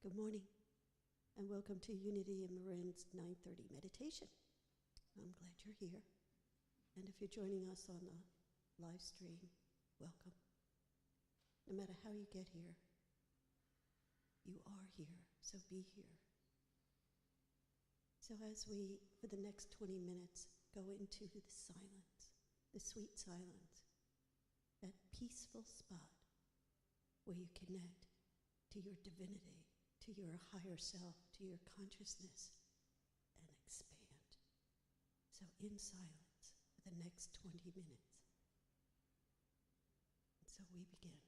Good morning, and welcome to Unity in Marin's 9:30 meditation. I'm glad you're here, and if you're joining us on the live stream, welcome. No matter how you get here, you are here, so be here. So as we, for the next 20 minutes, go into the silence, the sweet silence, that peaceful spot where you connect to your divinity, to your higher self, to your consciousness, and expand. So in silence for the next 20 minutes. And so we begin.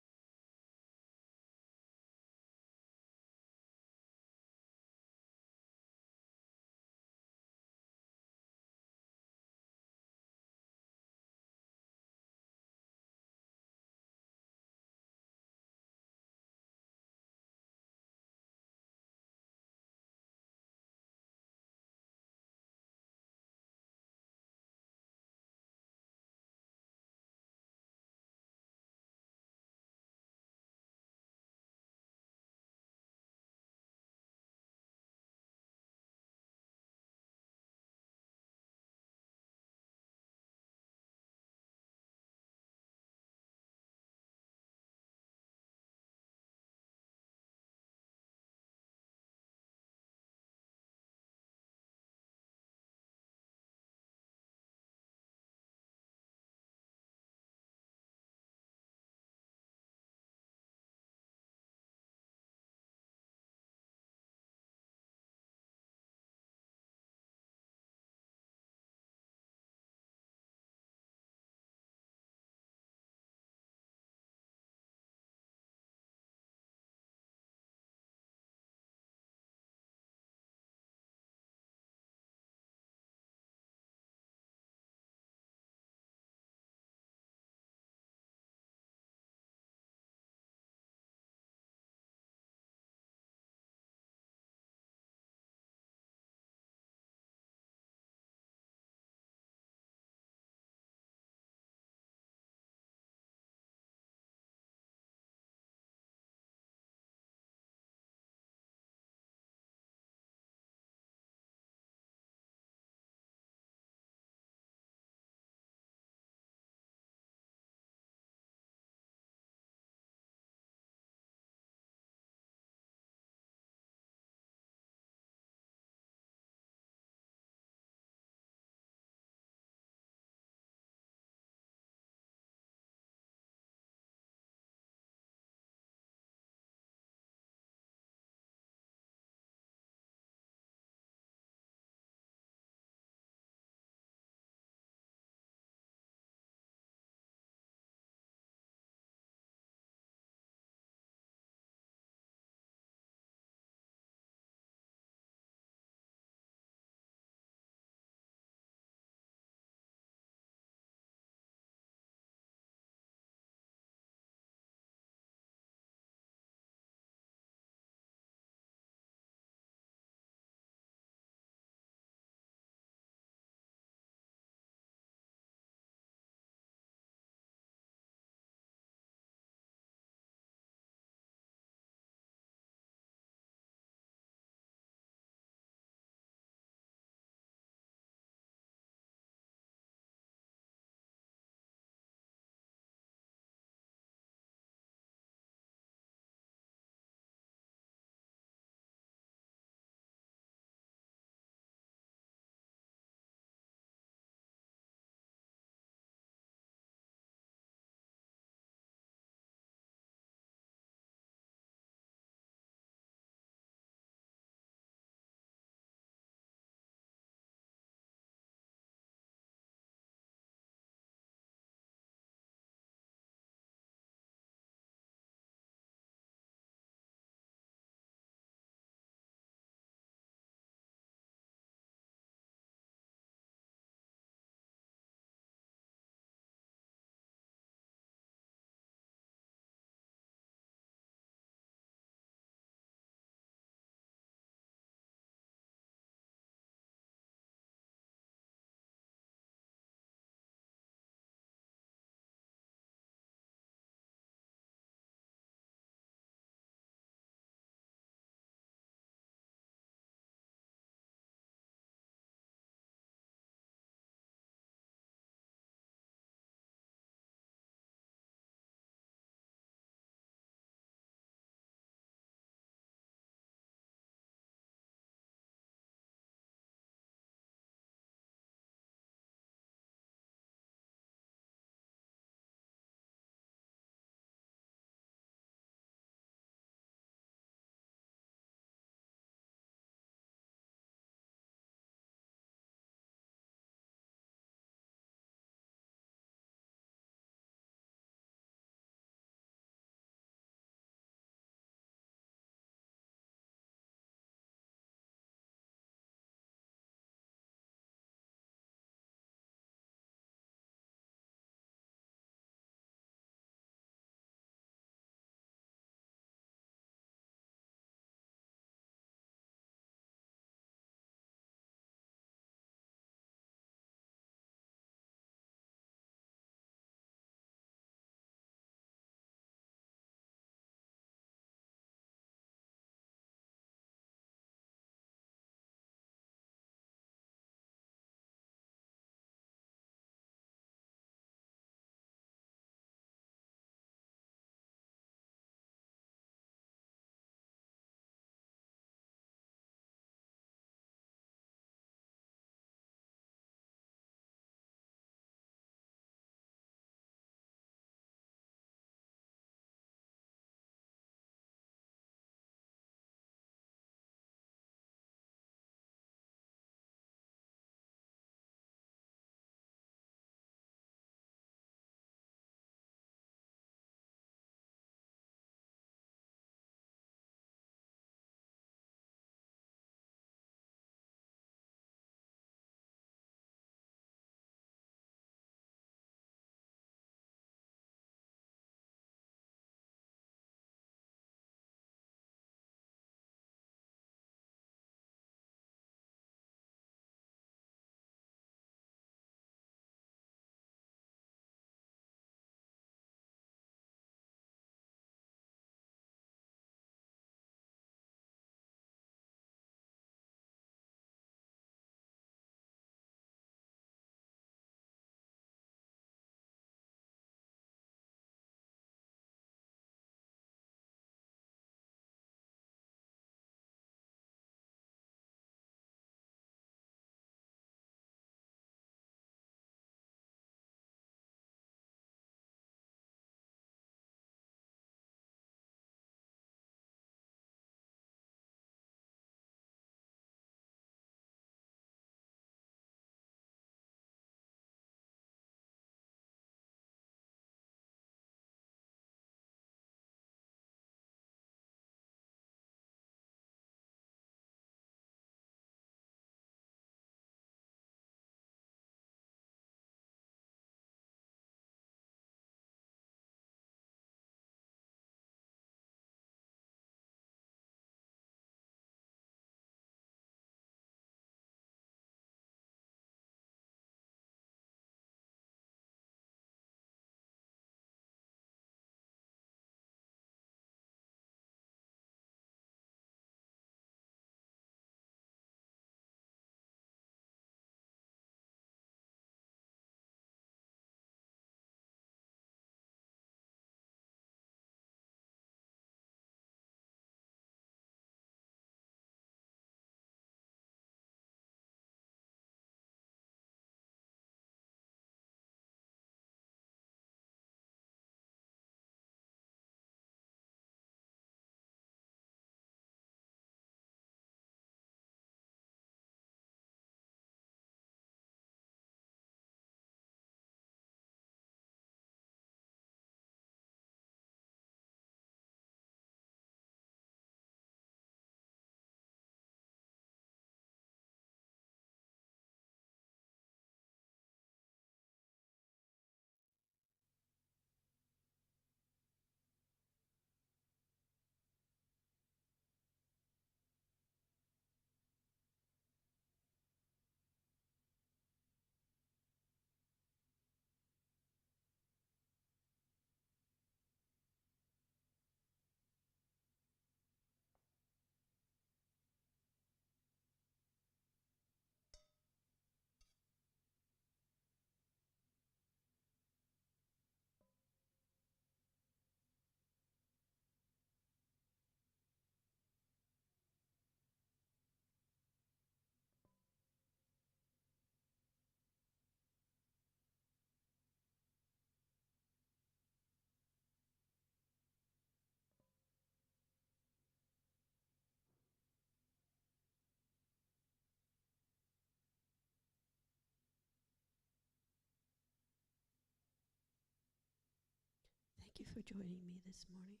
Thank you for joining me this morning.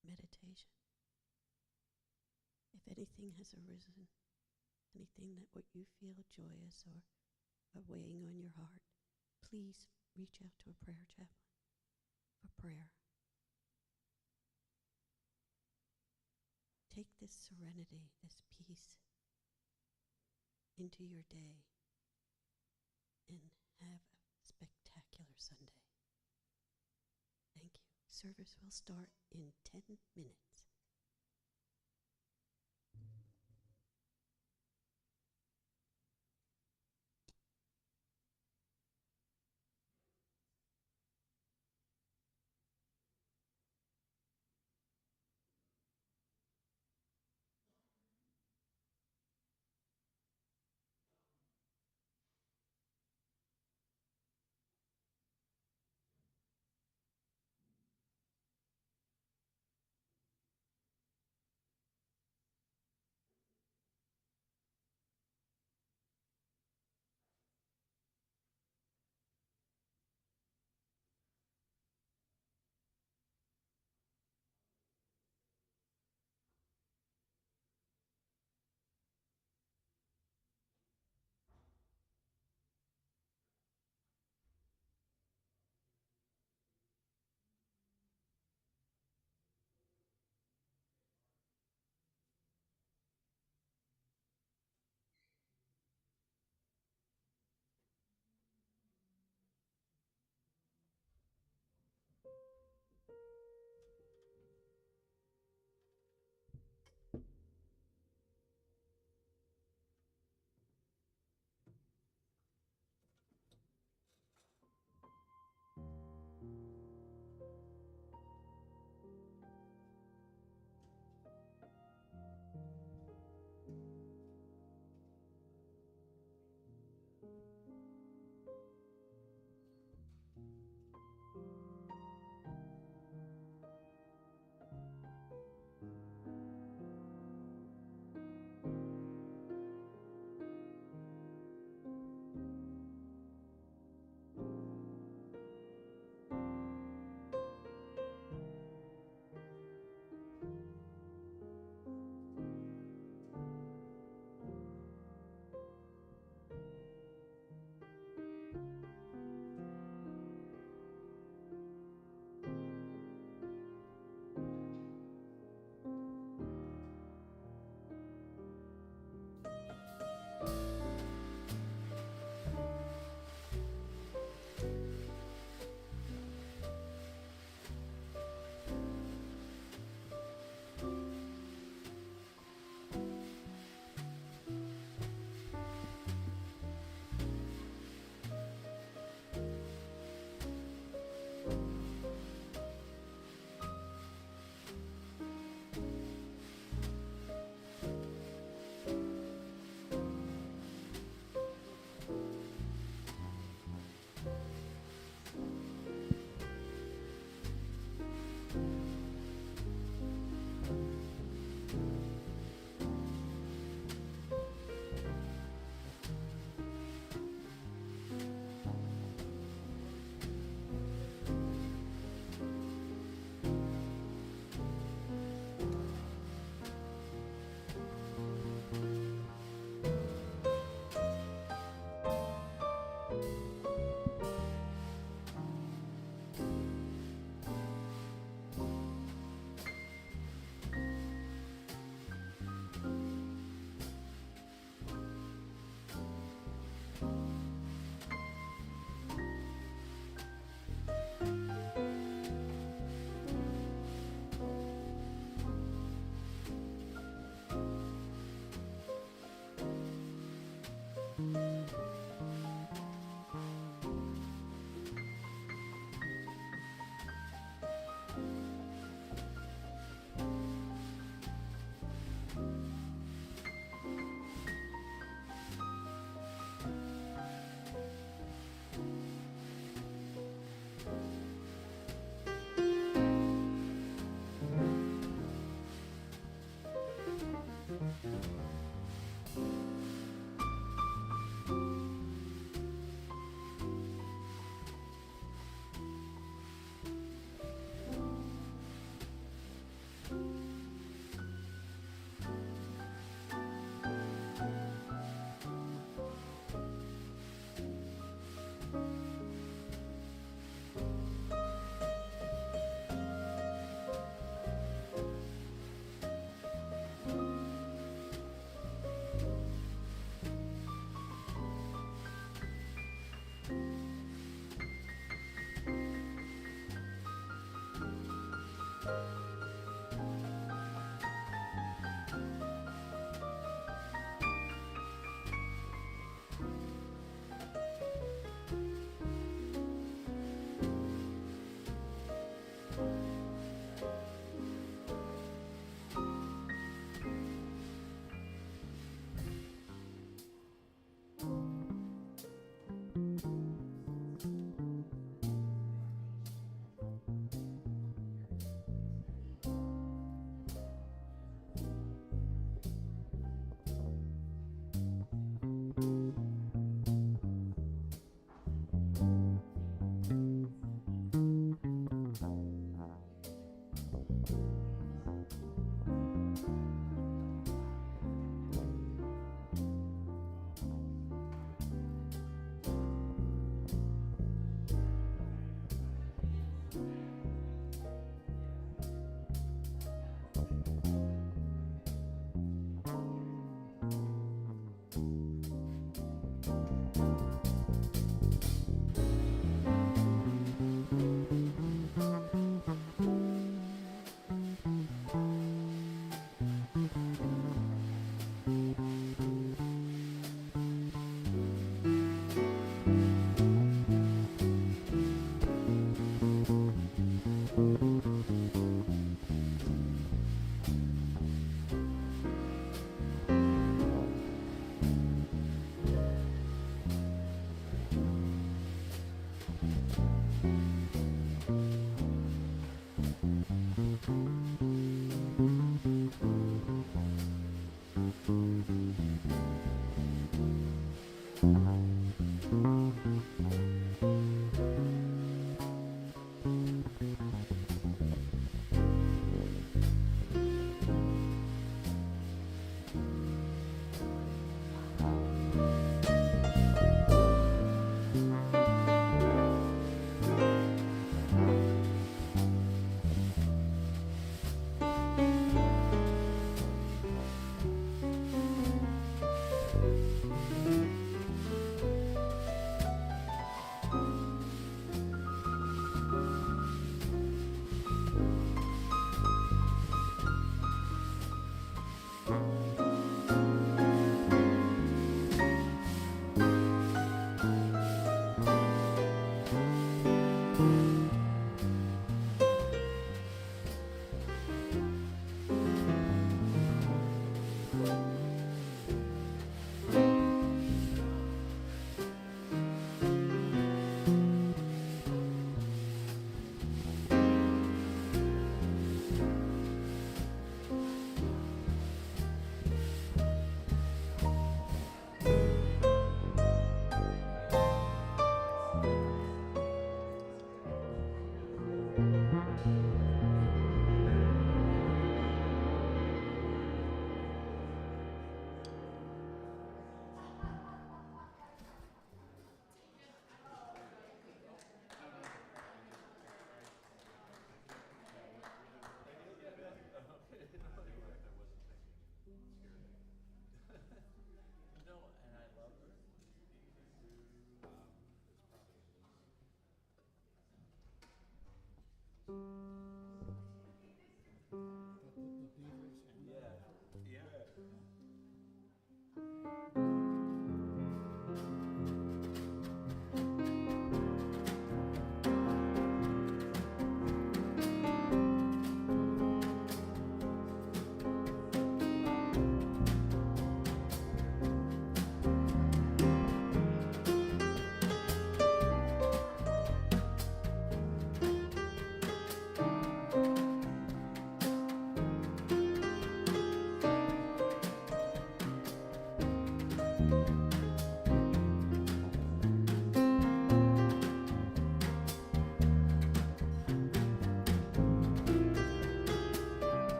Meditation. If anything has arisen, anything that what you feel joyous or weighing on your heart, please reach out to a prayer chaplain for prayer. Take this serenity, this peace into your day and have a spectacular Sunday. Thank you. Service will start in 10 minutes.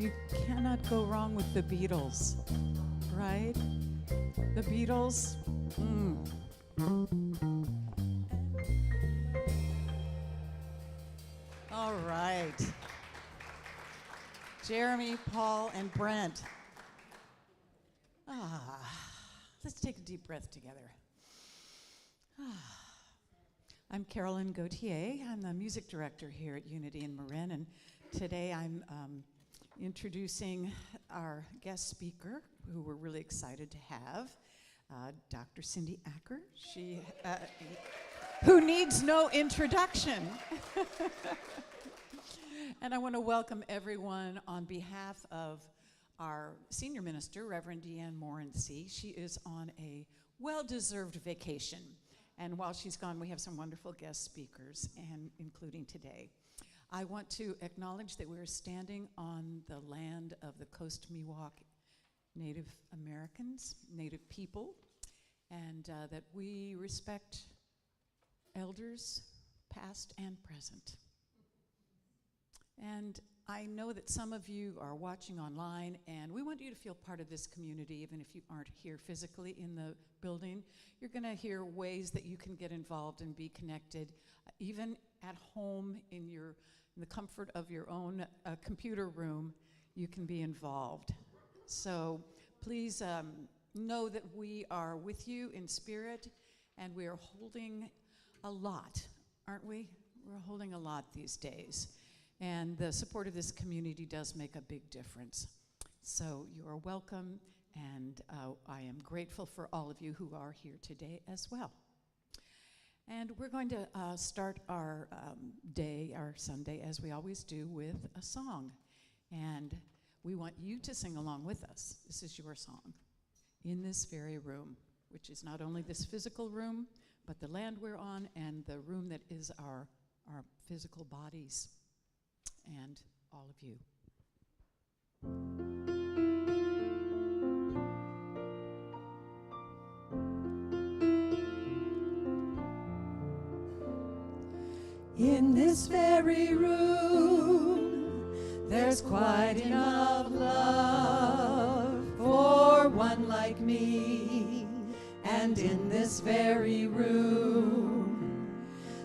you cannot go wrong with the Beatles, right? The Beatles. All right. Jeremy, Paul, and Brent. Let's take a deep breath together. I'm Carolyn Gauthier. I'm the music director here at Unity in Marin, and today I'm introducing our guest speaker, who we're really excited to have, Dr. Cindy Acker. She, who needs no introduction. And I want to welcome everyone on behalf of our senior minister, Reverend Deanne Morency. She is on a well-deserved vacation. And while she's gone, we have some wonderful guest speakers, and including today. I want to acknowledge that we're standing on the land of the Coast Miwok Native Americans, Native people, and that we respect elders, past and present. And I know that some of you are watching online, and we want you to feel part of this community, even if you aren't here physically in the building. You're going to hear ways that you can get involved and be connected, even at home in the comfort of your own computer room. You can be involved. So please know that we are with you in spirit, and we are holding a lot, aren't we? We're holding a lot these days. And the support of this community does make a big difference. So you are welcome, and I am grateful for all of you who are here today as well. And we're going to start our day, our Sunday, as we always do, with a song. And we want you to sing along with us. This is your song, In This Very Room, which is not only this physical room, but the land we're on and the room that is our physical bodies. And all of you. In this very room, there's quite enough love for one like me. And in this very room,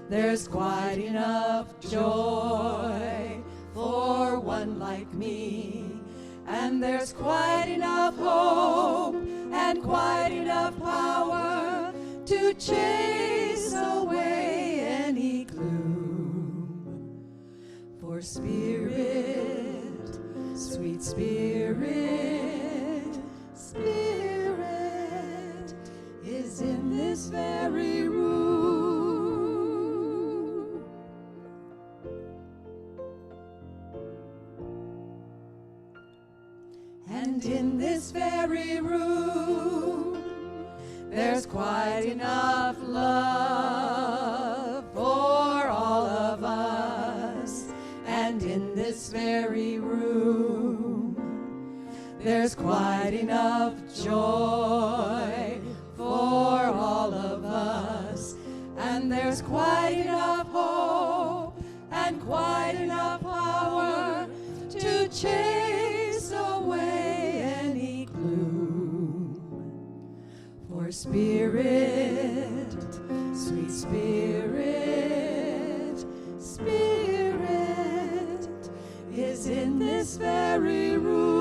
there's quite enough joy for one like me. And there's quite enough hope and quite enough power to chase away any gloom. For Spirit, sweet Spirit, Spirit is in this very room. And in this very room, there's quite enough love for all of us. And in this very room, there's quite enough joy for all of us. And there's quite enough hope and quite enough power to chase away any gloom. For Spirit, sweet Spirit, Spirit is in this very room.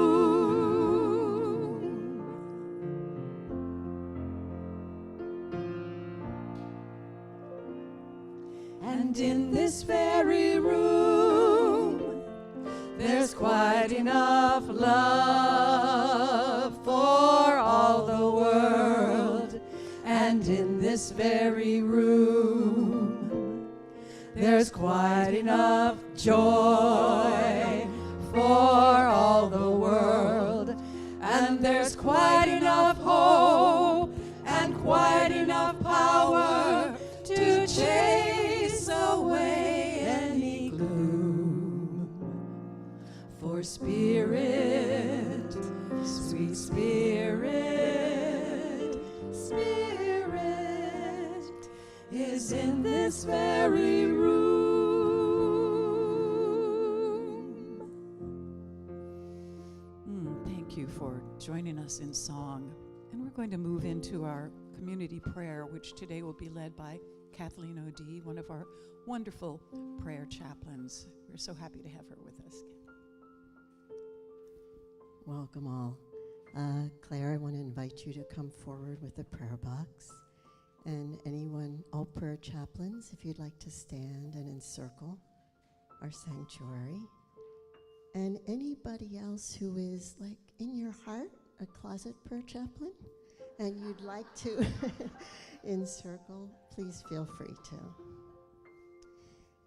And in this very room, there's quite enough love for all the world. And in this very room, there's quite enough joy for all the world. And there's quite enough hope and quite enough power to chase away any gloom. For Spirit, sweet Spirit, Spirit is in this very room. you for joining us in song. And we're going to move into our community prayer, which today will be led by Kathleen O'D, one of our wonderful prayer chaplains. We're so happy to have her with us. Welcome all. Claire, I want to invite you to come forward with a prayer box. And anyone, all prayer chaplains, if you'd like to stand and encircle our sanctuary. And anybody else who is, like, in your heart, a closet prayer chaplain, and you'd like to encircle, please feel free to.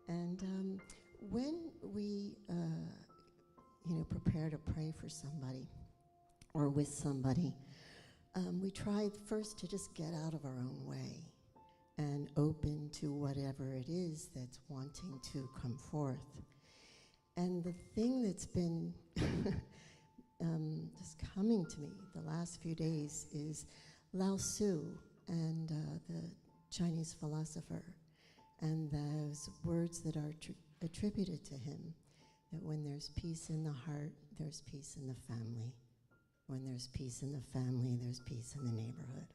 And when we, prepare to pray for somebody or with somebody, we try first to just get out of our own way and open to whatever it is that's wanting to come forth. And the thing that's been just coming to me the last few days is Lao Tzu and the Chinese philosopher, and those words that are attributed to him, that when there's peace in the heart, there's peace in the family. When there's peace in the family, there's peace in the neighborhood.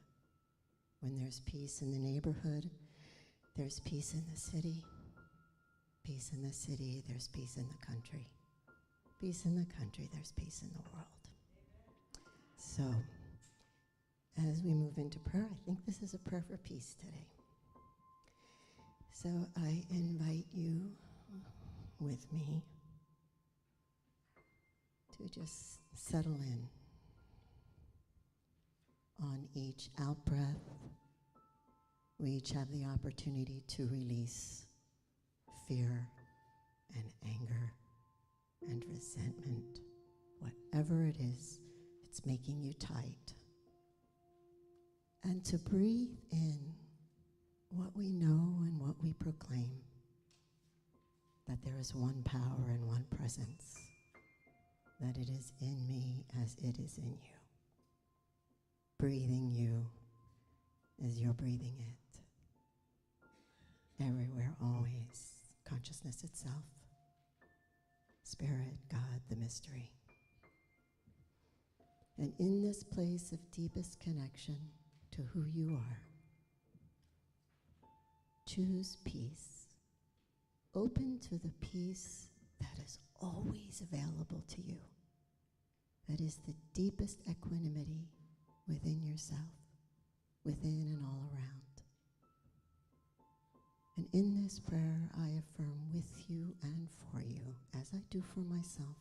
When there's peace in the neighborhood, there's peace in the city. Peace in the city, there's peace in the country. Peace in the country, there's peace in the world. So, as we move into prayer, I think this is a prayer for peace today. So I invite you with me to just settle in on each out-breath. We each have the opportunity to release fear and anger and resentment, whatever it is that's making you tight. And to breathe in what we know and what we proclaim, that there is one power and one presence, that it is in me as it is in you. Breathing you as you're breathing it. Everywhere, always, consciousness itself. Spirit, God, the mystery. And in this place of deepest connection to who you are, choose peace. Open to the peace that is always available to you. That is the deepest equanimity within yourself, within and all around. And in this prayer, I affirm with you and for you, as I do for myself,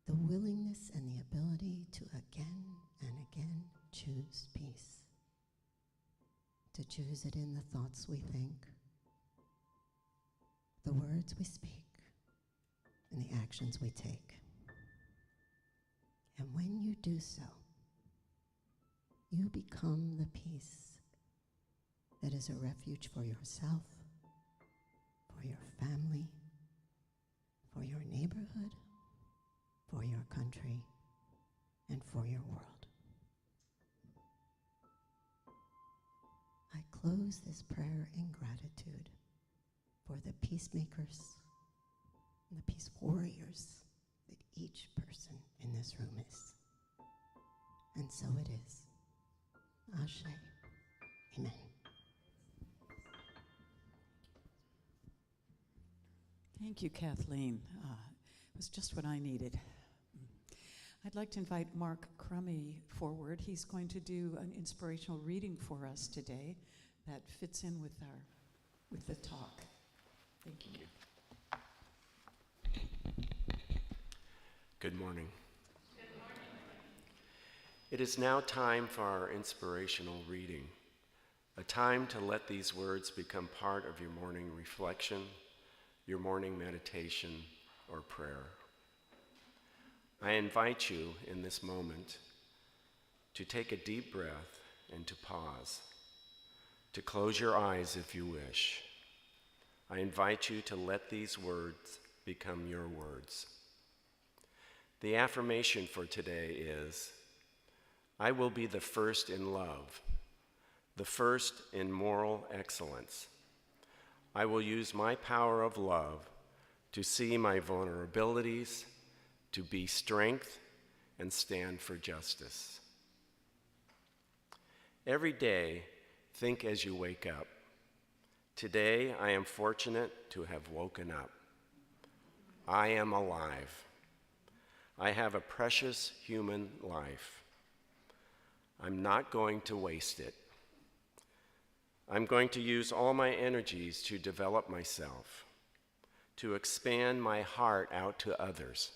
the willingness and the ability to again and again choose peace. To choose it in the thoughts we think, the words we speak, and the actions we take. And when you do so, you become the peace that is a refuge for yourself, for your family, for your neighborhood, for your country, and for your world. I close this prayer in gratitude for the peacemakers and the peace warriors that each person in this room is. And so it is. Ashe. Amen. Thank you, Kathleen. It was just what I needed. I'd like to invite Mark Crummy forward. He's going to do an inspirational reading for us today that fits in with the talk. Thank you. Good morning. Good morning. It is now time for our inspirational reading, a time to let these words become part of your morning reflection, your morning meditation, or prayer. I invite you in this moment to take a deep breath and to pause, to close your eyes if you wish. I invite you to let these words become your words. The affirmation for today is, I will be the first in love, the first in moral excellence. I will use my power of love to see my vulnerabilities, to be strength and stand for justice. Every day, think as you wake up. Today, I am fortunate to have woken up. I am alive. I have a precious human life. I'm not going to waste it. I'm going to use all my energies to develop myself, to expand my heart out to others,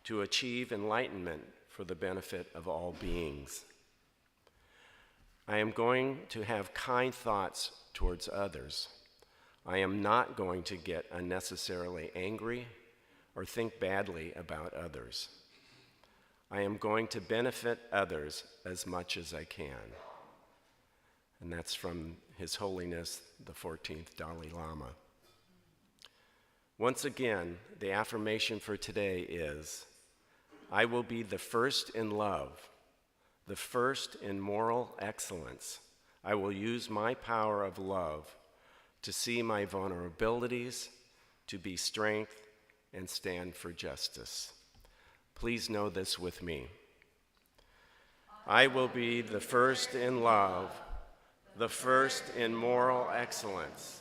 to achieve enlightenment for the benefit of all beings. I am going to have kind thoughts towards others. I am not going to get unnecessarily angry or think badly about others. I am going to benefit others as much as I can. And that's from His Holiness the 14th Dalai Lama. Once again, the affirmation for today is, I will be the first in love, the first in moral excellence. I will use my power of love to see my vulnerabilities, to be strength, and stand for justice. Please know this with me. I will be the first in love, the first in moral excellence.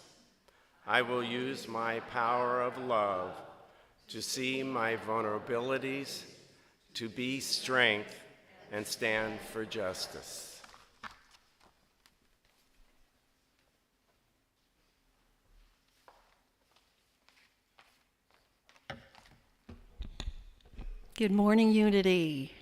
I will use my power of love to see my vulnerabilities, to be strength, and stand for justice. Good morning, Unity.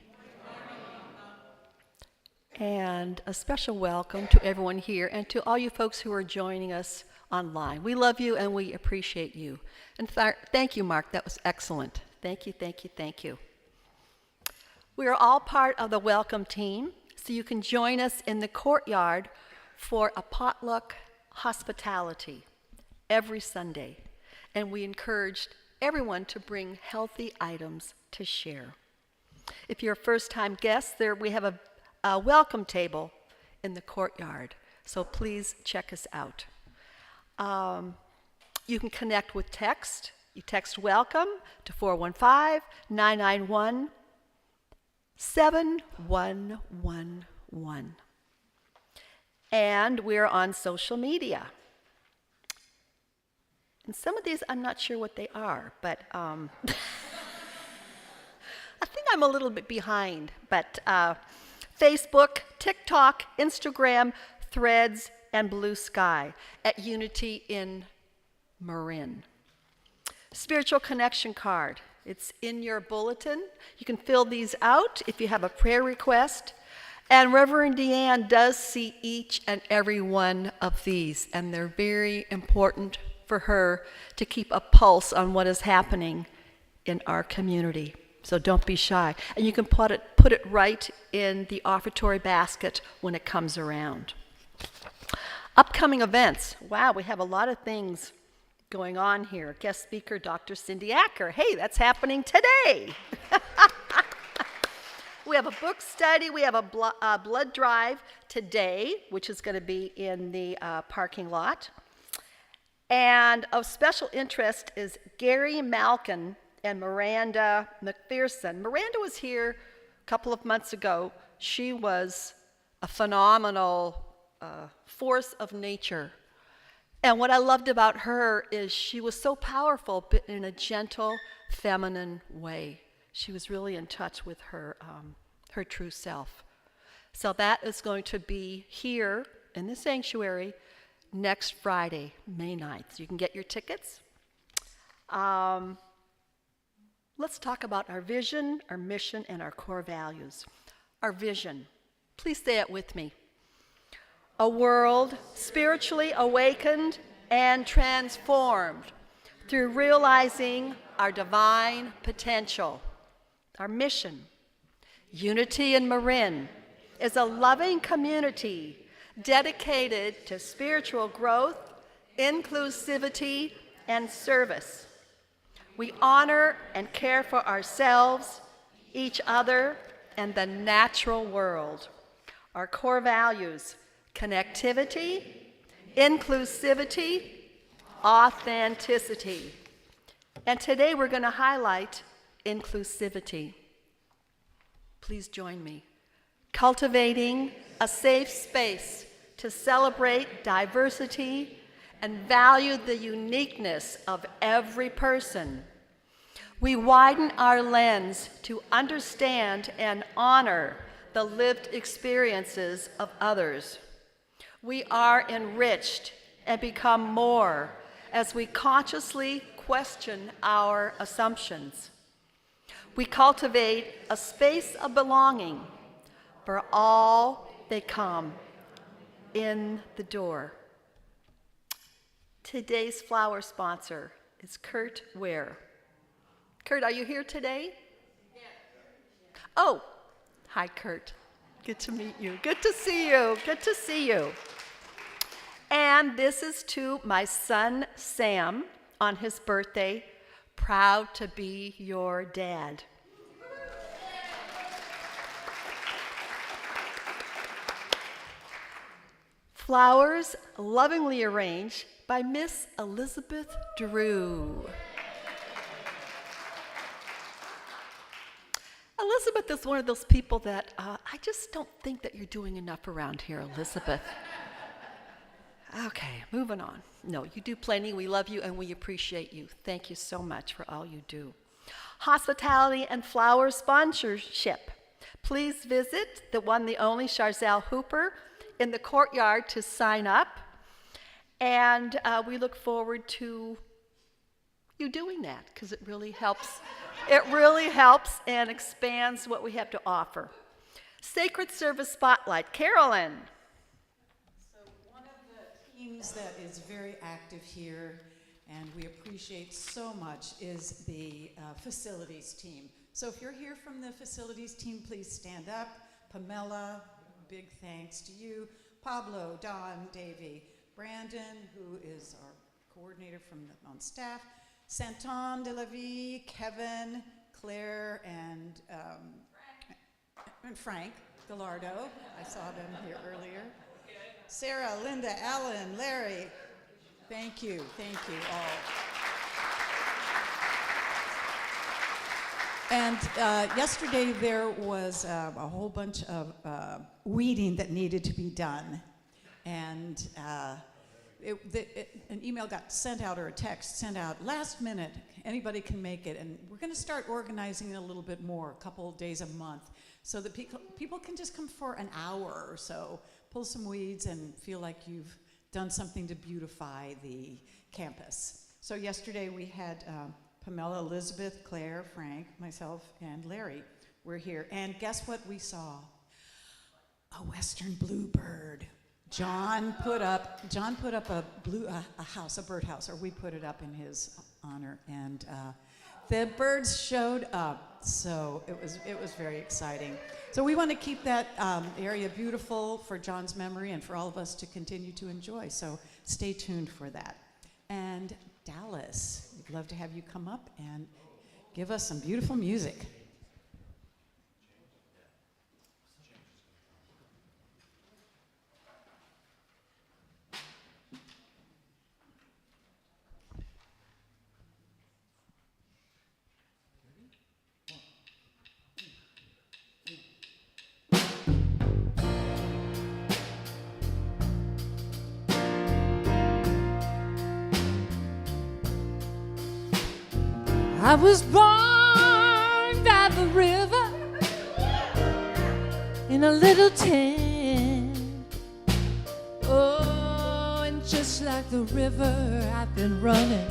And a special welcome to everyone here and to all you folks who are joining us online. We love you and we appreciate you. And thank you, Mark. That was excellent. Thank you, thank you, thank you. We are all part of the welcome team, so you can join us in the courtyard for a potluck hospitality every Sunday. And we encouraged everyone to bring healthy items to share. If you're a first-time guest, we have a welcome table in the courtyard, so please check us out. You can connect with text. You text welcome to 415-991-7111. And we're on social media. And some of these, I'm not sure what they are, but I think I'm a little bit behind. But Facebook, TikTok, Instagram, Threads, and Blue Sky at Unity in Marin. Spiritual connection card. It's in your bulletin. You can fill these out if you have a prayer request. And Reverend Deanne does see each and every one of these, and they're very important for her to keep a pulse on what is happening in our community. So don't be shy. And you can put it right in the offertory basket when it comes around. Upcoming events. Wow, we have a lot of things going on here. Guest speaker, Dr. Cindy Acker. Hey, that's happening today. We have a book study. We have a blood drive today, which is going to be in the parking lot. And of special interest is Gary Malkin and Miranda McPherson. Miranda was here a couple of months ago. She was a phenomenal force of nature. And what I loved about her is she was so powerful, but in a gentle, feminine way. She was really in touch with her true self. So that is going to be here in the sanctuary next Friday, May 9th. You can get your tickets. Let's talk about our vision, our mission, and our core values. Our vision. Please say it with me. A world spiritually awakened and transformed through realizing our divine potential. Our mission. Unity in Marin is a loving community dedicated to spiritual growth, inclusivity, and service. We honor and care for ourselves, each other, and the natural world. Our core values: connectivity, inclusivity, authenticity. And today we're going to highlight inclusivity. Please join me. Cultivating a safe space to celebrate diversity and value the uniqueness of every person. We widen our lens to understand and honor the lived experiences of others. We are enriched and become more as we consciously question our assumptions. We cultivate a space of belonging for all they come in the door. Today's flower sponsor is Kurt Ware. Kurt, are you here today? Yeah. Oh, hi, Kurt. Good to meet you. Good to see you. Good to see you. And this is to my son, Sam, on his birthday. Proud to be your dad. Flowers lovingly arranged by Miss Elizabeth Drew. Elizabeth is one of those people that I just don't think that you're doing enough around here, Elizabeth. Okay, moving on. No, you do plenty. We love you and we appreciate you. Thank you so much for all you do. Hospitality and flower sponsorship. Please visit the one, the only Charzelle Hooper in the courtyard to sign up. And we look forward to you doing that because it really helps. It really helps and expands what we have to offer. Sacred Service Spotlight. Carolyn. So one of the teams that is very active here and we appreciate so much is the facilities team. So if you're here from the facilities team, please stand up. Pamela, big thanks to you. Pablo, Don, Davey, Brandon, who is our coordinator on staff, Santon de la Vie, Kevin, Claire, and Frank Gallardo. I saw them here earlier. Sarah, Linda, Alan, Larry. Thank you all. And yesterday there was a whole bunch of weeding that needed to be done. And an email got sent out or a text sent out last minute. Anybody can make it. And we're going to start organizing it a little bit more, a couple of days a month, so that people can just come for an hour or so, pull some weeds and feel like you've done something to beautify the campus. So yesterday we had Pamela, Elizabeth, Claire, Frank, myself, and Larry were here. And guess what we saw? A western bluebird. John put up a house, a birdhouse, or we put it up in his honor, and the birds showed up. So it was very exciting. So we want to keep that area beautiful for John's memory and for all of us to continue to enjoy. So stay tuned for that. And Dallas, we'd love to have you come up and give us some beautiful music. I was born by the river in a little tent. Oh, and just like the river, I've been running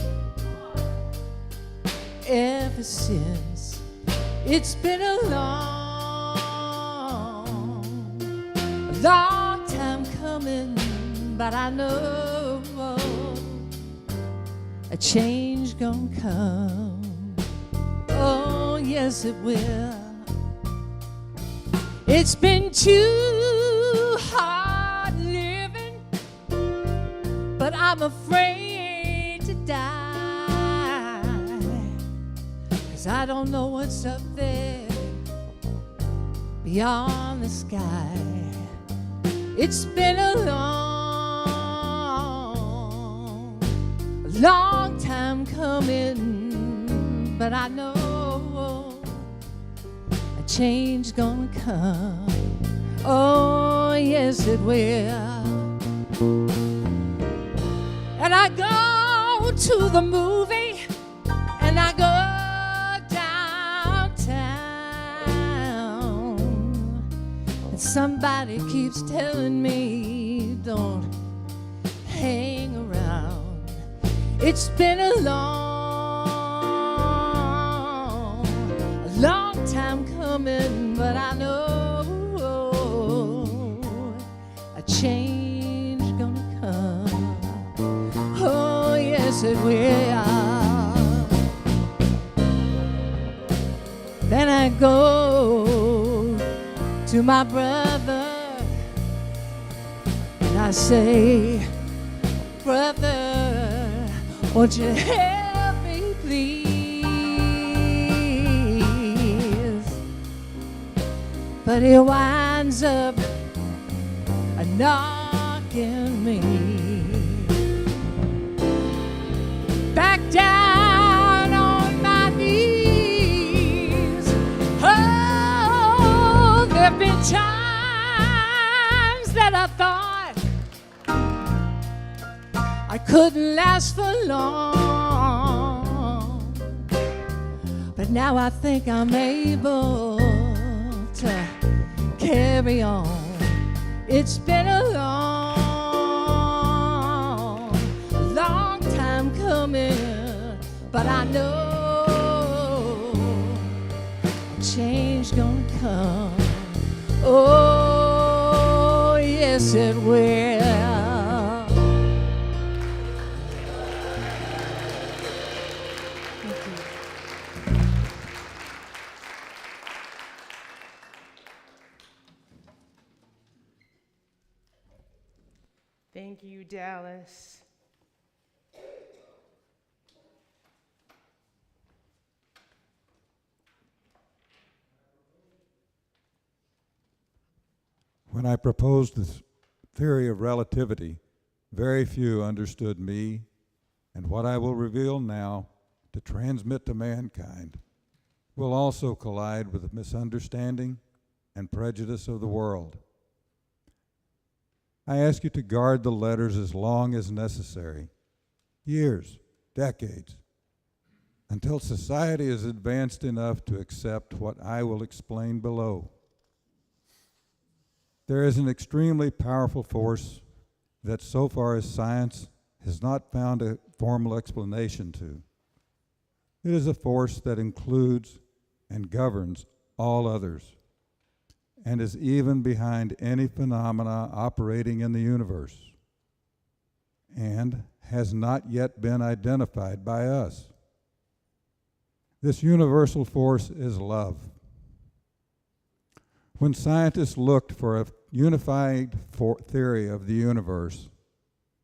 ever since. It's been a long time coming, but I know a change gonna come. Oh, yes, it will. It's been too hard living, but I'm afraid to die, 'cause I don't know what's up there beyond the sky. It's been a long time coming, but I know change gonna come. Oh, yes, it will. And I go to the movie, and I go downtown, and somebody keeps telling me, don't hang around. It's been a long time coming, but I know a change gonna come. Oh, yes, it will. Then I go to my brother and I say, brother, won't you help me, please? But he winds up knocking me back down on my knees. Oh, there've been times that I thought I couldn't last for long, but now I think I'm able to carry on. It's been a long time coming, but I know a change gonna come. Oh, yes, it will. Thank you, Dallas. When I proposed the theory of relativity, very few understood me and what I will reveal now to transmit to mankind will also collide with the misunderstanding and prejudice of the world. I ask you to guard the letters as long as necessary, years, decades, until society is advanced enough to accept what I will explain below. There is an extremely powerful force that so far as science has not found a formal explanation to. It is a force that includes and governs all others, and is even behind any phenomena operating in the universe, and has not yet been identified by us. This universal force is love. When scientists looked for a unified theory of the universe,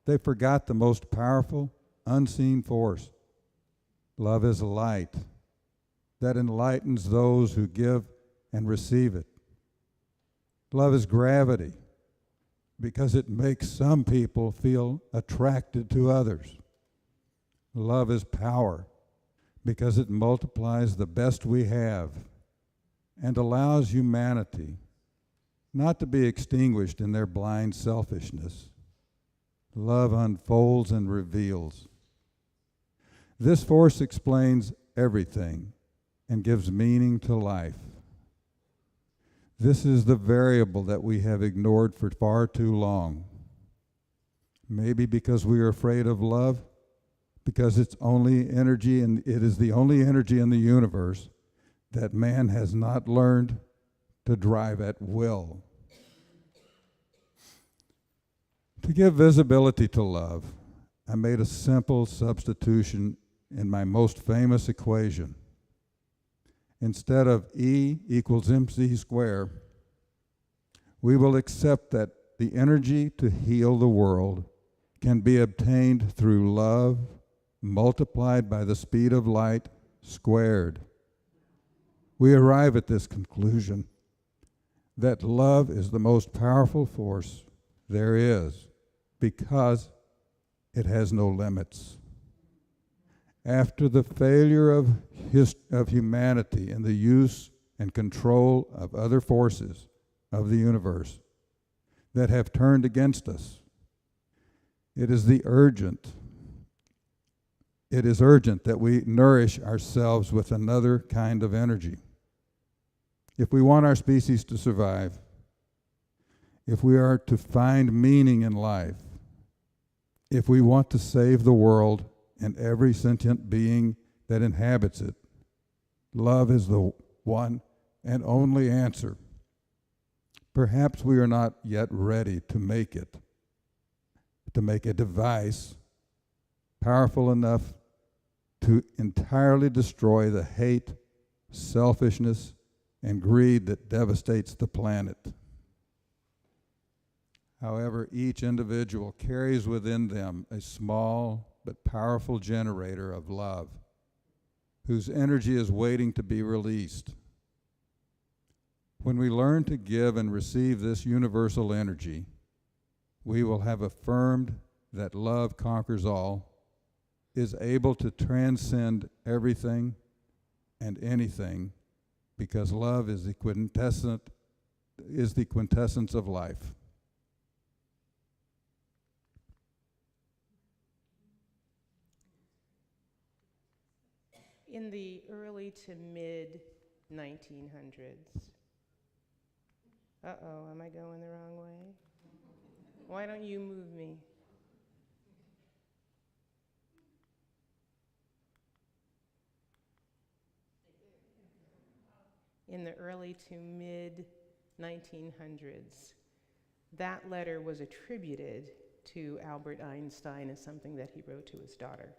they forgot the most powerful, unseen force. Love is light that enlightens those who give and receive it. Love is gravity because it makes some people feel attracted to others. Love is power because it multiplies the best we have and allows humanity not to be extinguished in their blind selfishness. Love unfolds and reveals. This force explains everything and gives meaning to life. This is the variable that we have ignored for far too long. Maybe because we are afraid of love, because it's only energy and it is the only energy in the universe that man has not learned to drive at will. To give visibility to love, I made a simple substitution in my most famous equation. Instead of E equals mc squared, we will accept that the energy to heal the world can be obtained through love multiplied by the speed of light squared. We arrive at this conclusion that love is the most powerful force there is because it has no limits. After the failure of humanity in the use and control of other forces of the universe that have turned against us. It is urgent that we nourish ourselves with another kind of energy. If we want our species to survive, if we are to find meaning in life, if we want to save the world and every sentient being that inhabits it, love is the one and only answer. Perhaps we are not yet ready to make a device powerful enough to entirely destroy the hate, selfishness, and greed that devastates the planet. However, each individual carries within them a small but powerful generator of love, whose energy is waiting to be released. When we learn to give and receive this universal energy, we will have affirmed that love conquers all, is able to transcend everything and anything, because love is the quintessence of life. In the early to mid 1900s. Uh-oh, am I going the wrong way? Why don't you move me? In the early to mid 1900s, that letter was attributed to Albert Einstein as something that he wrote to his daughter.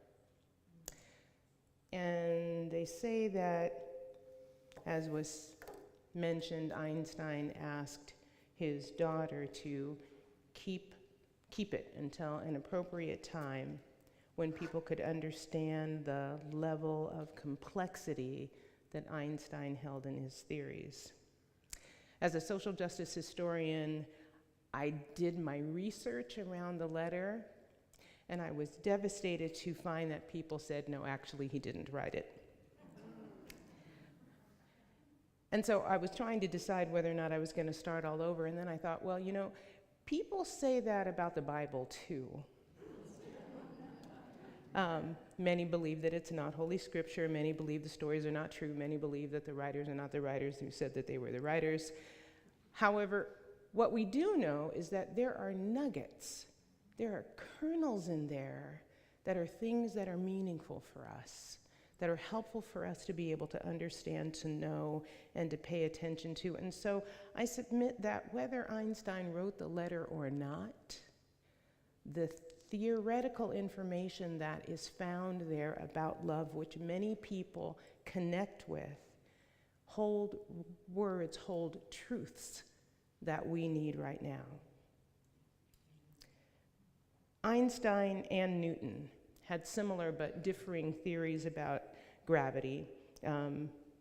And they say that, as was mentioned, Einstein asked his daughter to keep it until an appropriate time when people could understand the level of complexity that Einstein held in his theories. As a social justice historian, I did my research around the letter, and I was devastated to find that people said, no, actually, he didn't write it. And so I was trying to decide whether or not I was going to start all over, and then I thought, well, you know, people say that about the Bible too. Many believe that it's not Holy Scripture. Many believe the stories are not true. Many believe that the writers are not the writers who said that they were the writers. However, what we do know is that there are nuggets, there are kernels in there that are things that are meaningful for us, that are helpful for us to be able to understand, to know, and to pay attention to. And so I submit that whether Einstein wrote the letter or not, the theoretical information that is found there about love, which many people connect with, hold words, hold truths that we need right now. Einstein and Newton had similar but differing theories about gravity.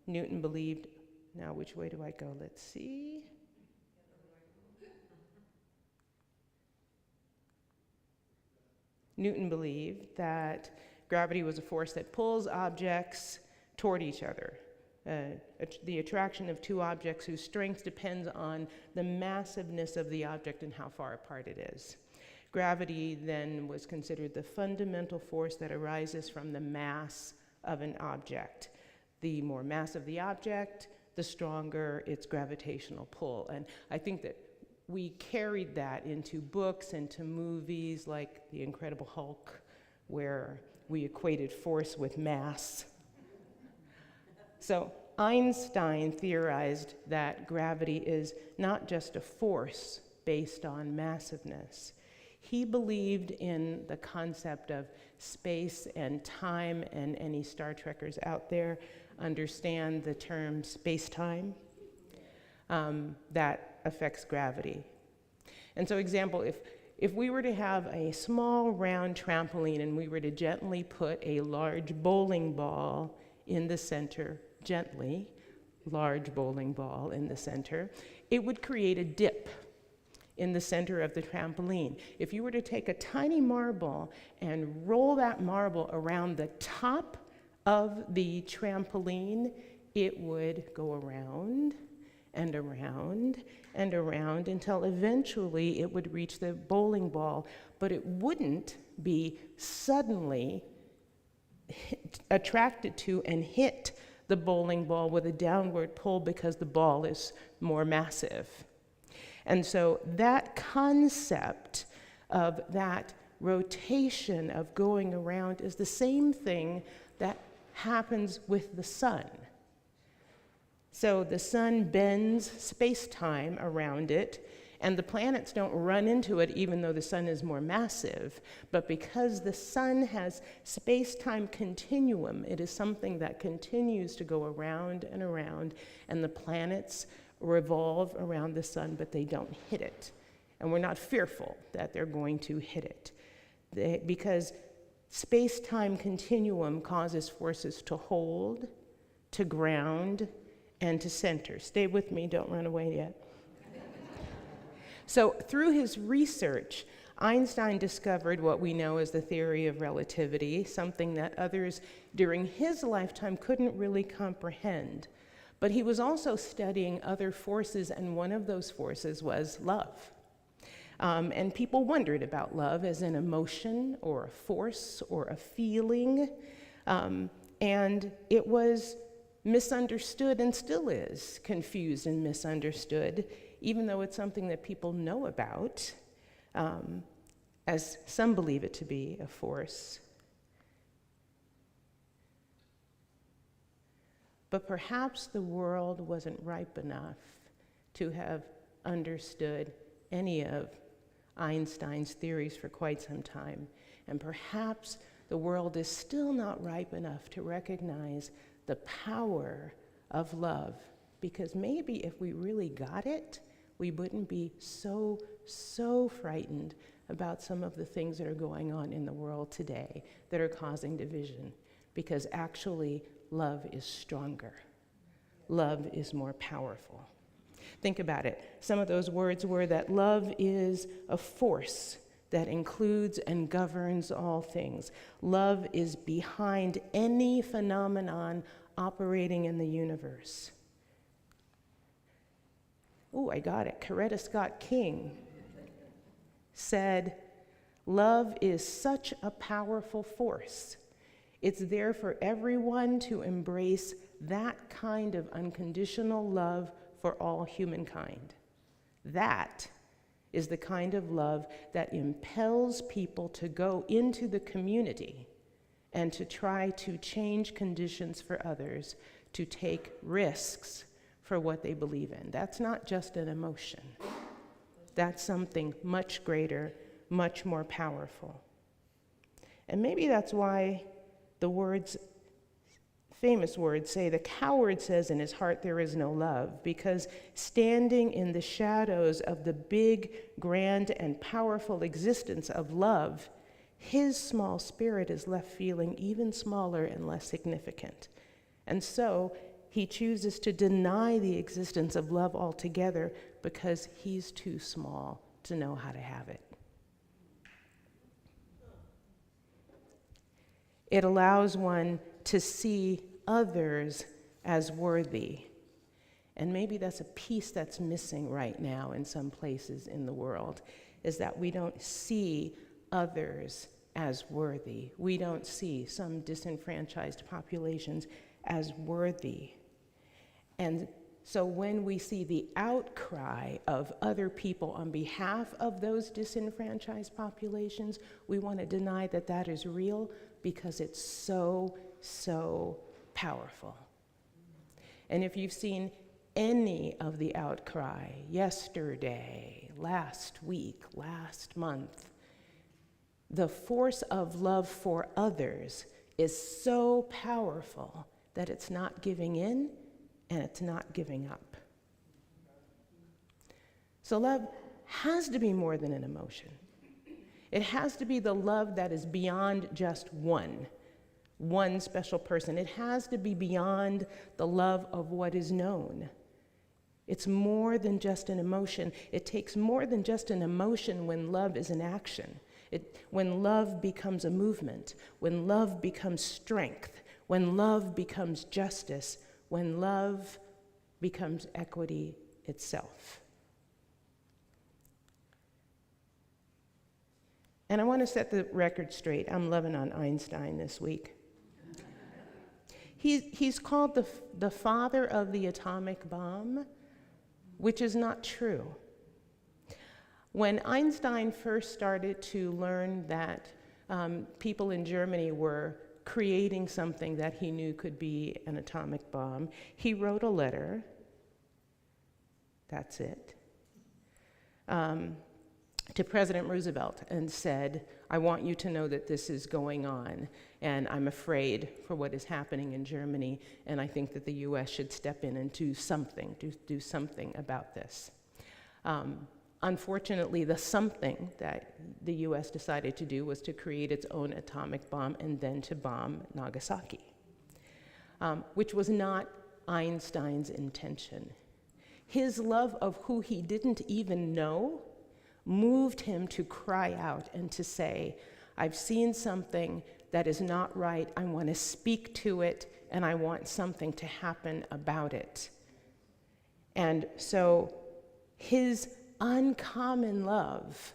Newton believed, now which way do I go? Let's see. Newton believed that gravity was a force that pulls objects toward each other. The attraction of two objects whose strength depends on the massiveness of the object and how far apart it is. Gravity then was considered the fundamental force that arises from the mass of an object. The more massive the object, the stronger its gravitational pull. And I think that we carried that into books, into movies like The Incredible Hulk, where we equated force with mass. So Einstein theorized that gravity is not just a force based on massiveness. He believed in the concept of space and time, and any Star Trekkers out there understand the term space-time that affects gravity. And so example, if we were to have a small round trampoline and we were to gently put a large bowling ball in the center, gently, large bowling ball in the center, it would create a dip in the center of the trampoline. If you were to take a tiny marble and roll that marble around the top of the trampoline, it would go around and around and around until eventually it would reach the bowling ball, but it wouldn't be suddenly attracted to and hit the bowling ball with a downward pull because the ball is more massive. And so that concept of that rotation of going around is the same thing that happens with the sun. So the sun bends space-time around it, and the planets don't run into it even though the sun is more massive. But because the sun has space-time continuum, it is something that continues to go around and around, and the planets revolve around the sun, but they don't hit it. And we're not fearful that they're going to hit it. Because space-time continuum causes forces to hold, to ground, and to center. Stay with me, don't run away yet. So through his research, Einstein discovered what we know as the theory of relativity, something that others during his lifetime couldn't really comprehend. But he was also studying other forces, and one of those forces was love. And people wondered about love as an emotion or a force or a feeling. And it was misunderstood and still is confused and misunderstood, even though it's something that people know about, as some believe it to be a force. But perhaps the world wasn't ripe enough to have understood any of Einstein's theories for quite some time. And perhaps the world is still not ripe enough to recognize the power of love. Because maybe if we really got it, we wouldn't be so frightened about some of the things that are going on in the world today that are causing division. Because actually, love is stronger. Love is more powerful. Think about it. Some of those words were that love is a force that includes and governs all things. Love is behind any phenomenon operating in the universe. Oh, I got it. Coretta Scott King said, "Love is such a powerful force. It's there for everyone to embrace that kind of unconditional love for all humankind. That is the kind of love that impels people to go into the community and to try to change conditions for others, to take risks for what they believe in." That's not just an emotion. That's something much greater, much more powerful. And maybe that's why the words, famous words say, "The coward says in his heart there is no love," because standing in the shadows of the big, grand, and powerful existence of love, his small spirit is left feeling even smaller and less significant. And so he chooses to deny the existence of love altogether because he's too small to know how to have it. It allows one to see others as worthy. And maybe that's a piece that's missing right now in some places in the world, is that we don't see others as worthy. We don't see some disenfranchised populations as worthy. And so when we see the outcry of other people on behalf of those disenfranchised populations, we want to deny that that is real because it's so powerful. And if you've seen any of the outcry yesterday, last week, last month, the force of love for others is so powerful that it's not giving in and it's not giving up. So love has to be more than an emotion. It has to be the love that is beyond just one special person. It has to be beyond the love of what is known. It's more than just an emotion. It takes more than just an emotion when love is an action. When love becomes a movement, when love becomes strength, when love becomes justice, when love becomes equity itself. And I want to set the record straight. I'm loving on Einstein this week. He's called the father of the atomic bomb, which is not true. When Einstein first started to learn that people in Germany were creating something that he knew could be an atomic bomb, he wrote a letter, that's it, to President Roosevelt and said, I want you to know that this is going on, and I'm afraid for what is happening in Germany, and I think that the US should step in and do something about this. Unfortunately, the something that the US decided to do was to create its own atomic bomb and then to bomb Nagasaki, which was not Einstein's intention. His love of who he didn't even know moved him to cry out and to say, I've seen something that is not right, I want to speak to it, and I want something to happen about it. And so his uncommon love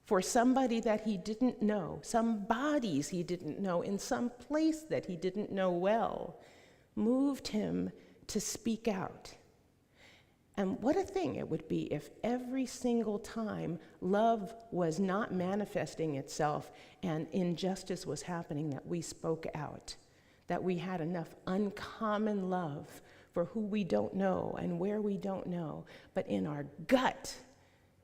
for somebody that he didn't know, some bodies he didn't know, in some place that he didn't know well, moved him to speak out. And what a thing it would be if every single time love was not manifesting itself and injustice was happening, that we spoke out, that we had enough uncommon love for who we don't know and where we don't know, but in our gut,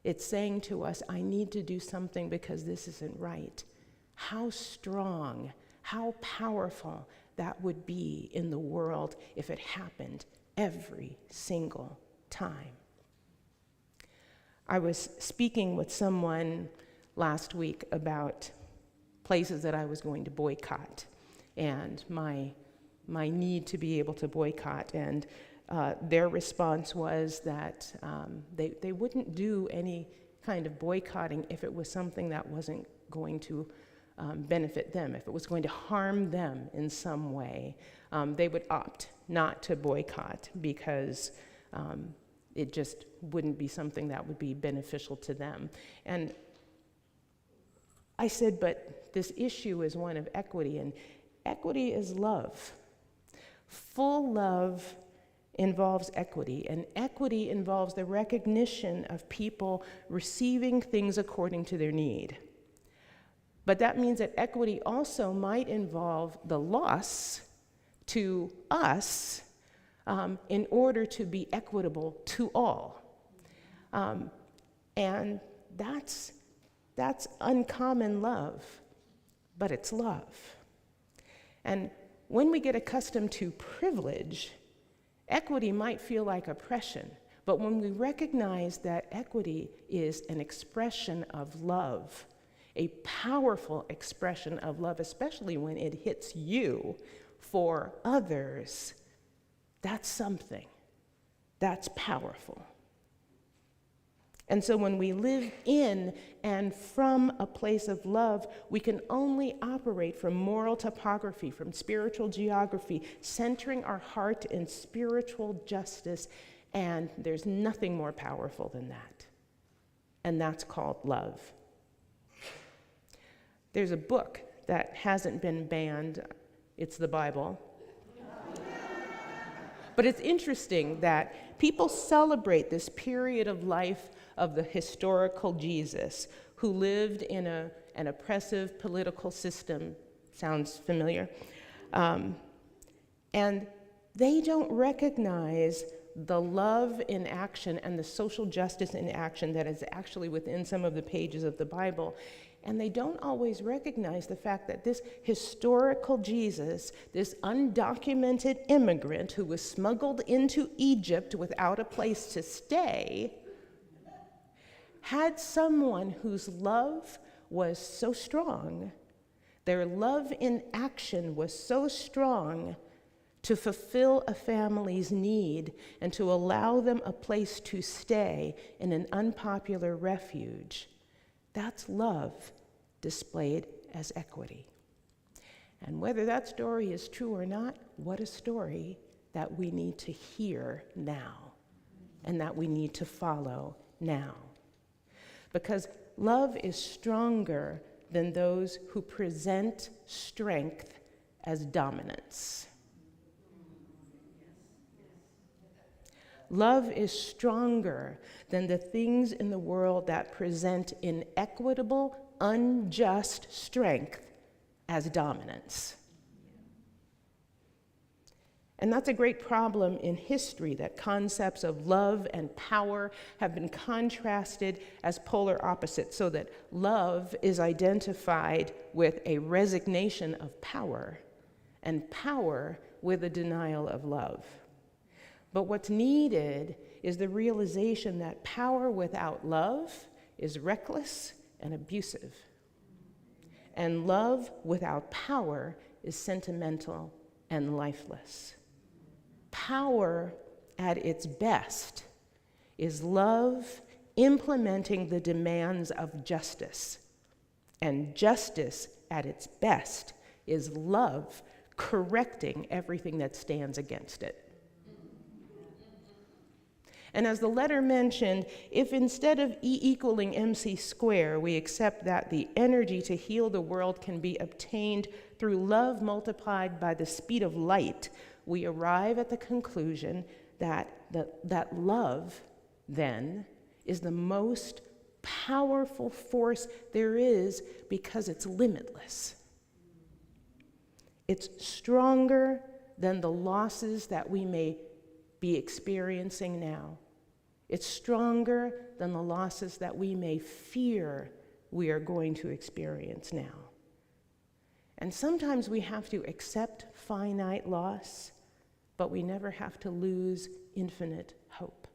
it's saying to us, I need to do something because this isn't right. How strong, how powerful that would be in the world if it happened every single time. I was speaking with someone last week about places that I was going to boycott and my need to be able to boycott, and their response was that they wouldn't do any kind of boycotting if it was something that wasn't going to benefit them, if it was going to harm them in some way. They would opt not to boycott because it just wouldn't be something that would be beneficial to them. And I said, but this issue is one of equity, and equity is love. Full love involves equity, and equity involves the recognition of people receiving things according to their need. But that means that equity also might involve the loss to us in order to be equitable to all. And that's uncommon love, but it's love. And when we get accustomed to privilege, equity might feel like oppression. But when we recognize that equity is an expression of love, a powerful expression of love, especially when it hits you for others, that's something. That's powerful. And so when we live in and from a place of love, we can only operate from moral topography, from spiritual geography, centering our heart in spiritual justice, and there's nothing more powerful than that. And that's called love. There's a book that hasn't been banned. It's the Bible. But it's interesting that people celebrate this period of life of the historical Jesus who lived in an oppressive political system. Sounds familiar? And they don't recognize the love in action and the social justice in action that is actually within some of the pages of the Bible. And they don't always recognize the fact that this historical Jesus, this undocumented immigrant who was smuggled into Egypt without a place to stay, had someone whose love was so strong, their love in action was so strong to fulfill a family's need and to allow them a place to stay in an unpopular refuge. That's love displayed as equity. And whether that story is true or not, what a story that we need to hear now and that we need to follow now. Because love is stronger than those who present strength as dominance. Love is stronger than the things in the world that present inequitable, unjust strength as dominance. And that's a great problem in history, that concepts of love and power have been contrasted as polar opposites, so that love is identified with a resignation of power, and power with a denial of love. But what's needed is the realization that power without love is reckless and abusive, and love without power is sentimental and lifeless. Power at its best is love implementing the demands of justice. And justice at its best is love correcting everything that stands against it. And as the letter mentioned, if instead of E equaling MC square, we accept that the energy to heal the world can be obtained through love multiplied by the speed of light, we arrive at the conclusion that love, then, is the most powerful force there is because it's limitless. It's stronger than the losses that we may be experiencing now. It's stronger than the losses that we may fear we are going to experience now. And sometimes we have to accept finite loss, but we never have to lose infinite hope.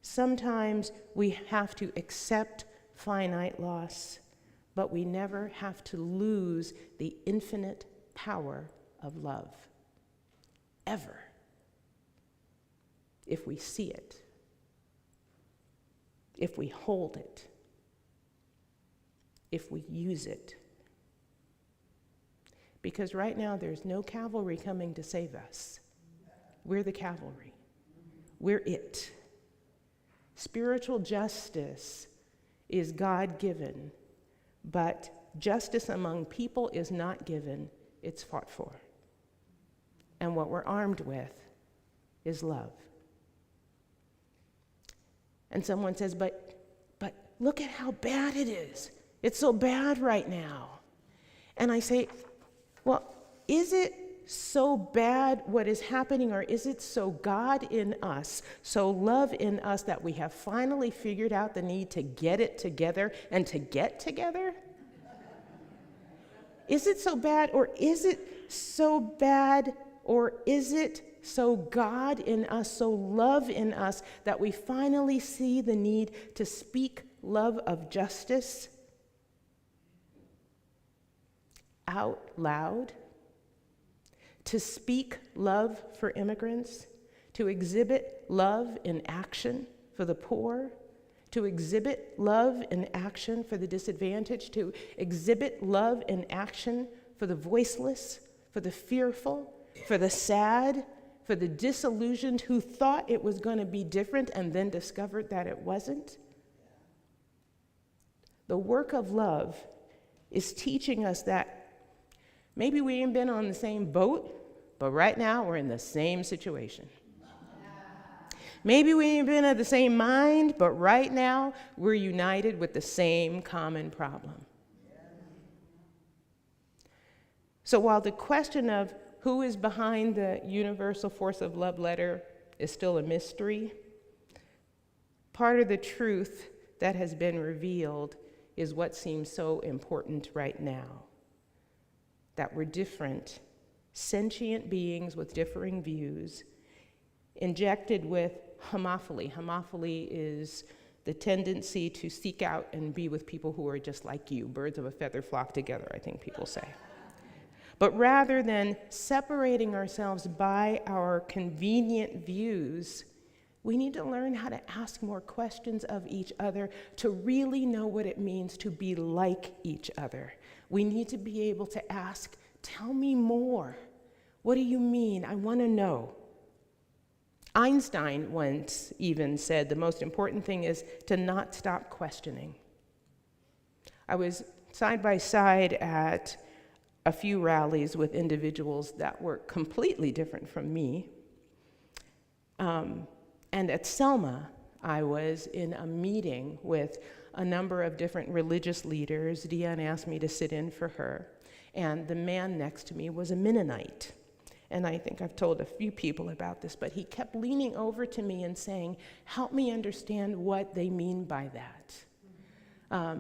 Sometimes we have to accept finite loss, but we never have to lose the infinite power of love. Ever. If we see it, if we hold it, if we use it. Because right now there's no cavalry coming to save us. We're the cavalry. We're it. Spiritual justice is God-given, but justice among people is not given, it's fought for. And what we're armed with is love. And someone says, but look at how bad it is. It's so bad right now. And I say, well, is it so bad what is happening, or is it so God in us, so love in us, that we have finally figured out the need to get it together and to get together? Is it so bad, or is it so bad, or is it so God in us, so love in us, that we finally see the need to speak love of justice out loud, to speak love for immigrants, to exhibit love in action for the poor, to exhibit love in action for the disadvantaged, to exhibit love in action for the voiceless, for the fearful, for the sad, for the disillusioned who thought it was going to be different and then discovered that it wasn't. The work of love is teaching us that maybe we ain't been on the same boat, but right now we're in the same situation. Maybe we ain't been of the same mind, but right now we're united with the same common problem. So while the question of who is behind the Universal Force of Love letter is still a mystery, part of the truth that has been revealed is what seems so important right now. That we're different, sentient beings with differing views, injected with homophily. Homophily is the tendency to seek out and be with people who are just like you. Birds of a feather flock together, I think people say. But rather than separating ourselves by our convenient views, we need to learn how to ask more questions of each other to really know what it means to be like each other. We need to be able to ask, tell me more. What do you mean? I want to know. Einstein once even said the most important thing is to not stop questioning. I was side by side at a few rallies with individuals that were completely different from me. And at Selma, I was in a meeting with a number of different religious leaders. Diane asked me to sit in for her. And the man next to me was a Mennonite. And I think I've told a few people about this, but he kept leaning over to me and saying, help me understand what they mean by that.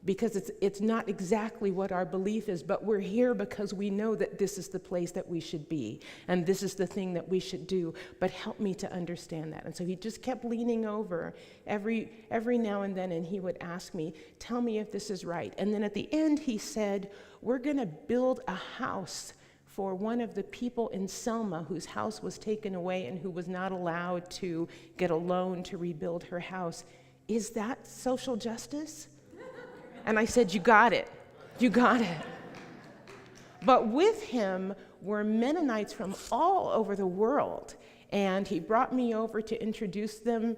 Because it's not exactly what our belief is, but we're here because we know that this is the place that we should be, and this is the thing that we should do, but help me to understand that. And so he just kept leaning over every now and then, and he would ask me, tell me if this is right. And then at the end he said, we're gonna build a house for one of the people in Selma whose house was taken away and who was not allowed to get a loan to rebuild her house. Is that social justice? And I said, you got it. You got it. But with him were Mennonites from all over the world. And he brought me over to introduce them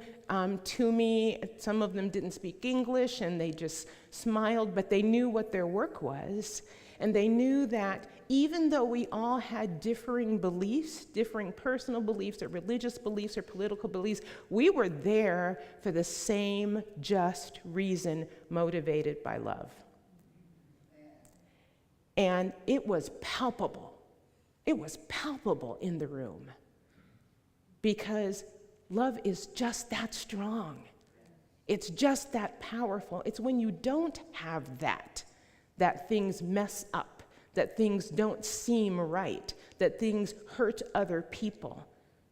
to me. Some of them didn't speak English, and they just smiled, but they knew what their work was. And they knew that even though we all had differing beliefs, differing personal beliefs or religious beliefs or political beliefs, we were there for the same just reason, motivated by love. And it was palpable. It was palpable in the room, because love is just that strong. It's just that powerful. It's when you don't have that things mess up, that things don't seem right, that things hurt other people,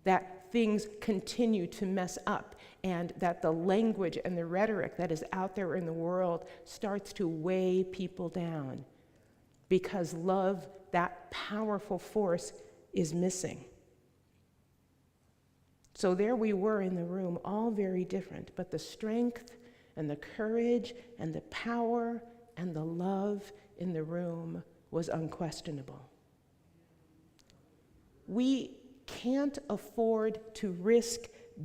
that things continue to mess up, and that the language and the rhetoric that is out there in the world starts to weigh people down, because love, that powerful force, is missing. So there we were in the room, all very different, but the strength and the courage and the power and the love in the room was unquestionable. We can't afford to risk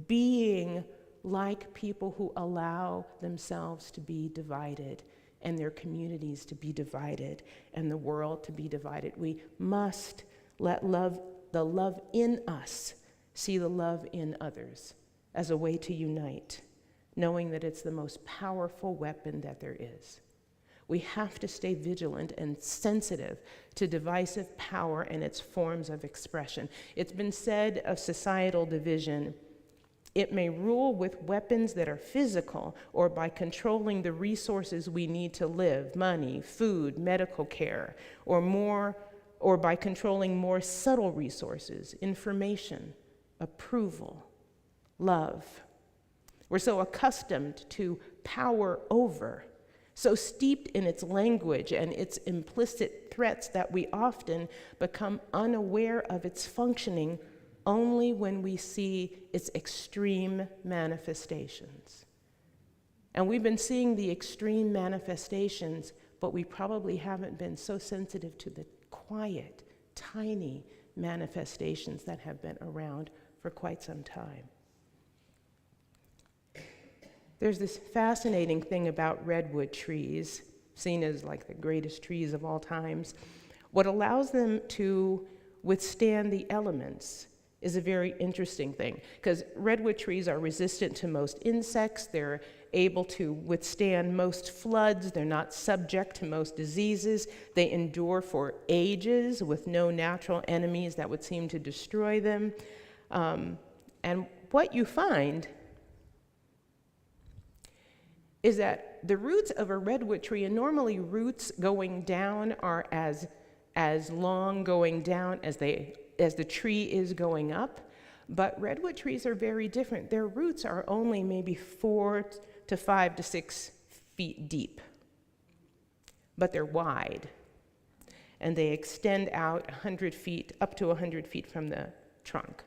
being like people who allow themselves to be divided, and their communities to be divided, and the world to be divided. We must let love, the love in us, see the love in others as a way to unite, knowing that it's the most powerful weapon that there is. We have to stay vigilant and sensitive to divisive power and its forms of expression. It's been said of societal division, it may rule with weapons that are physical or by controlling the resources we need to live, money, food, medical care, or by controlling more subtle resources, information, approval, love. We're so accustomed to power over, so steeped in its language and its implicit threats that we often become unaware of its functioning only when we see its extreme manifestations. And we've been seeing the extreme manifestations, but we probably haven't been so sensitive to the quiet, tiny manifestations that have been around for quite some time. There's this fascinating thing about redwood trees, seen as like the greatest trees of all times. What allows them to withstand the elements is a very interesting thing, because redwood trees are resistant to most insects, they're able to withstand most floods, they're not subject to most diseases, they endure for ages with no natural enemies that would seem to destroy them. And what you find is that the roots of a redwood tree, and normally roots going down are as long going down as the tree is going up, but redwood trees are very different. Their roots are only maybe 4 to 5 to 6 feet deep, but they're wide, and they extend out 100 feet, up to 100 feet from the trunk.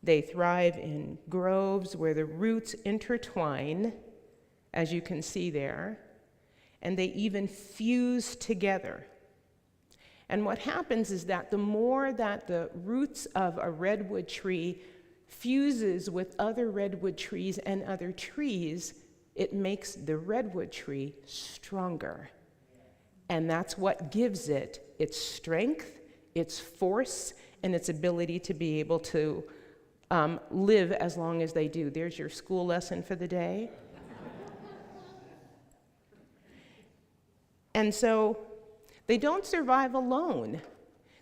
They thrive in groves where the roots intertwine, as you can see there, and they even fuse together. And what happens is that the more that the roots of a redwood tree fuses with other redwood trees and other trees, it makes the redwood tree stronger. And that's what gives it its strength, its force, and its ability to be able to live as long as they do. There's your school lesson for the day. And so they don't survive alone.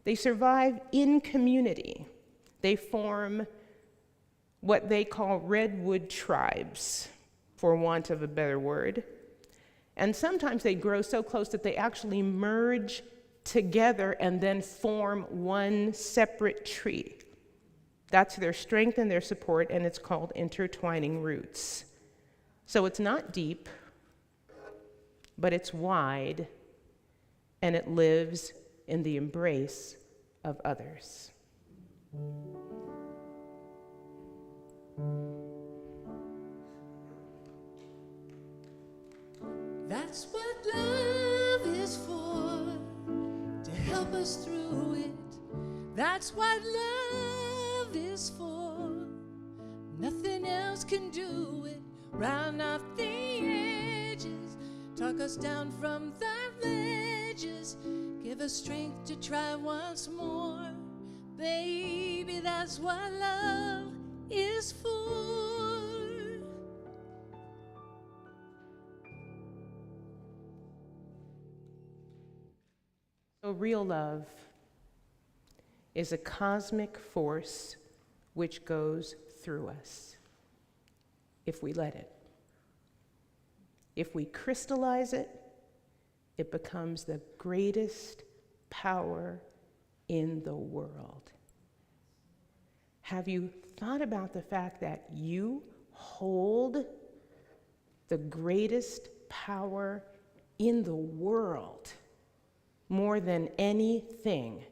They survive in community. They form what they call redwood tribes, for want of a better word. And sometimes they grow so close that they actually merge together and then form one separate tree. That's their strength and their support, and it's called intertwining roots. So it's not deep, but it's wide, and it lives in the embrace of others. That's what love is for, to help us through it. That's what love is for. Nothing else can do it. Round off the edges, talk us down from the ledges, give us strength to try once more. Baby, that's what love is for. So real love is a cosmic force which goes through us, if we let it. If we crystallize it, it becomes the greatest power in the world. Have you thought about the fact that you hold the greatest power in the world, more than anything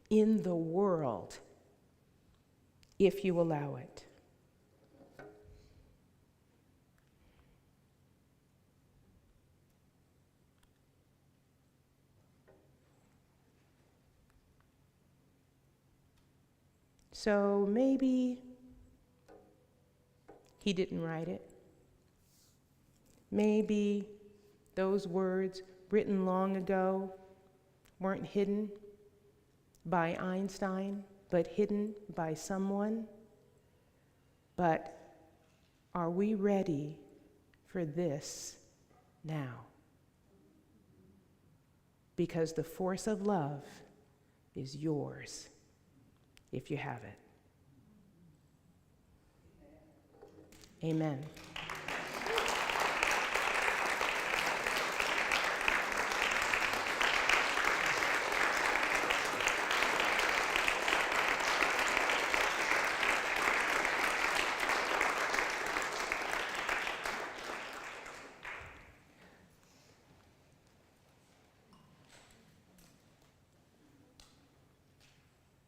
in the world, if you allow it? So maybe he didn't write it. Maybe those words written long ago weren't hidden by Einstein, but hidden by someone. But are we ready for this now? Because the force of love is yours, if you have it. Amen.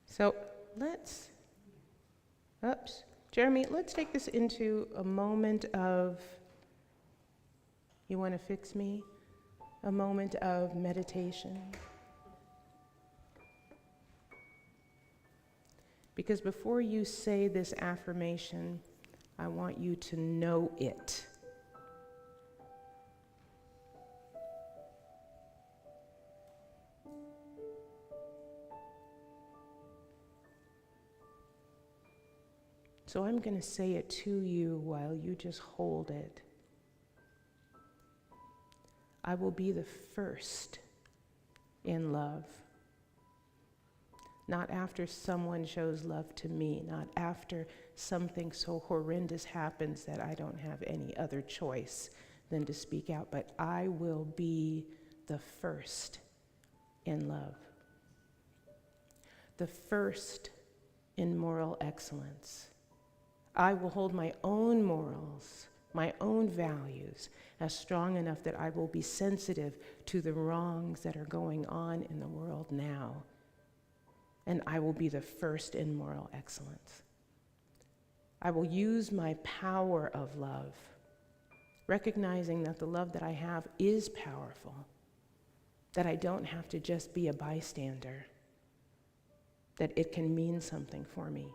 So Jeremy, let's take this into a moment of, you want to fix me? A moment of meditation. Because before you say this affirmation, I want you to know it. So I'm going to say it to you while you just hold it. I will be the first in love. Not after someone shows love to me, not after something so horrendous happens that I don't have any other choice than to speak out, but I will be the first in love. The first in moral excellence. I will hold my own morals, my own values, as strong enough that I will be sensitive to the wrongs that are going on in the world now. And I will be the first in moral excellence. I will use my power of love, recognizing that the love that I have is powerful. that I don't have to just be a bystander, that it can mean something for me.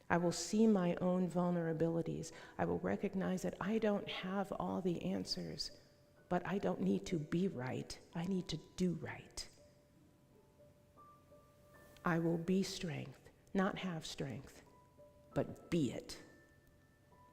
I will see my own vulnerabilities. I will recognize that I don't have all the answers, but I don't need to be right. I need to do right. I will be strength, not have strength, but be it.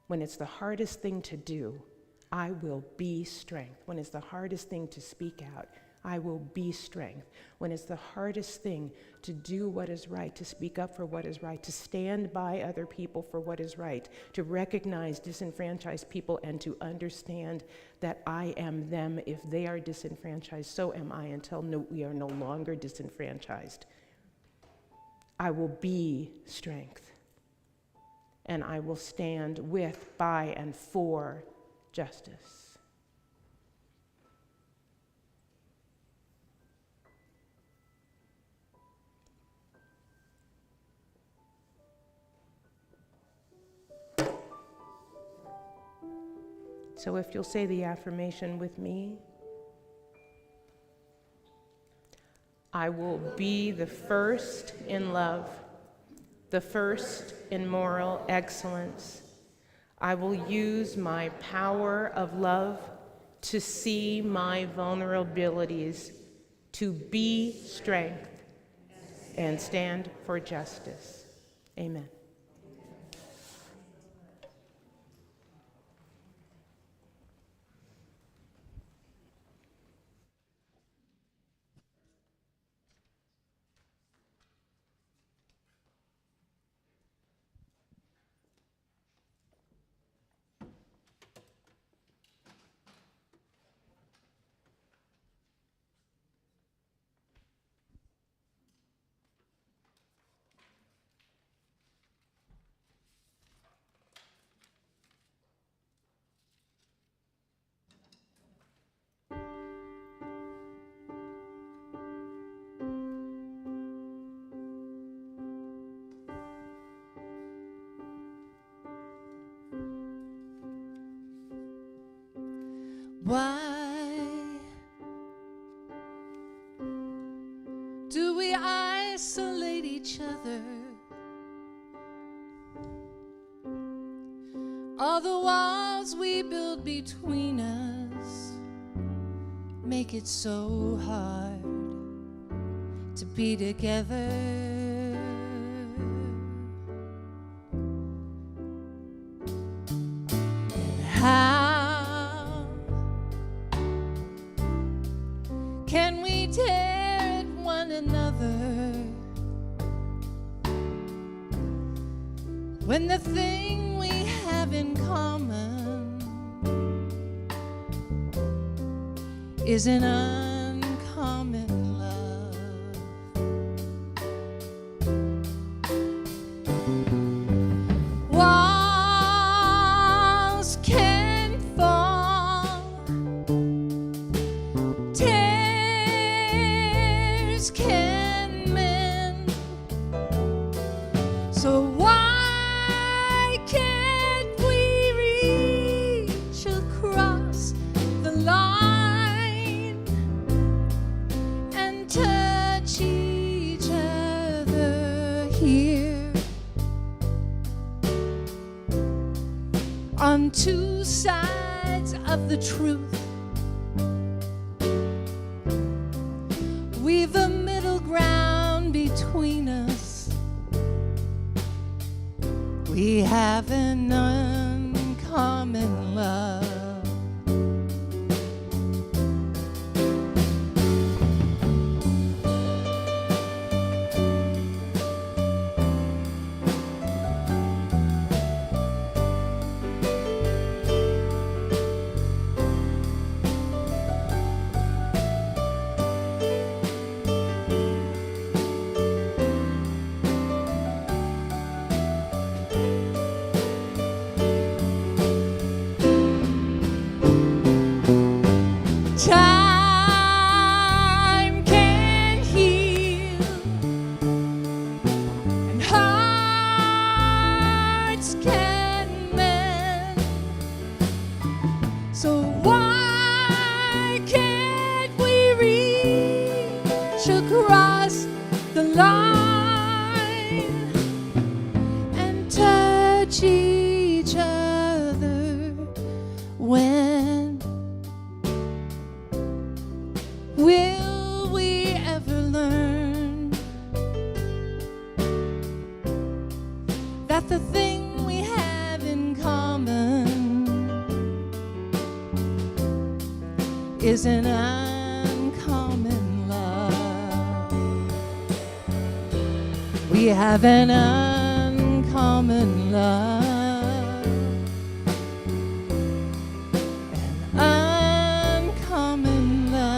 When it's the hardest thing to do, I will be strength. When it's the hardest thing to speak out, I will be strength. When it's the hardest thing to do what is right, to speak up for what is right, to stand by other people for what is right, to recognize disenfranchised people and to understand that I am them. If they are disenfranchised, so am I, until we are no longer disenfranchised. I will be strength. And I will stand with, by, and for justice. So if you'll say the affirmation with me, I will be the first in love, the first in moral excellence. I will use my power of love to see my vulnerabilities, to be strength, and stand for justice. Amen. Why do we isolate each other? All the walls we build between us make it so hard to be together. And how can we tear at one another when the thing we have in common is an uncommon love? Walls can fall, tears can mend, so why can't we reach across the line and touch each other here on two sides of the truth? We've a middle ground between us. We have an uncommon love. is an uncommon love. We have an uncommon love. An uncommon love.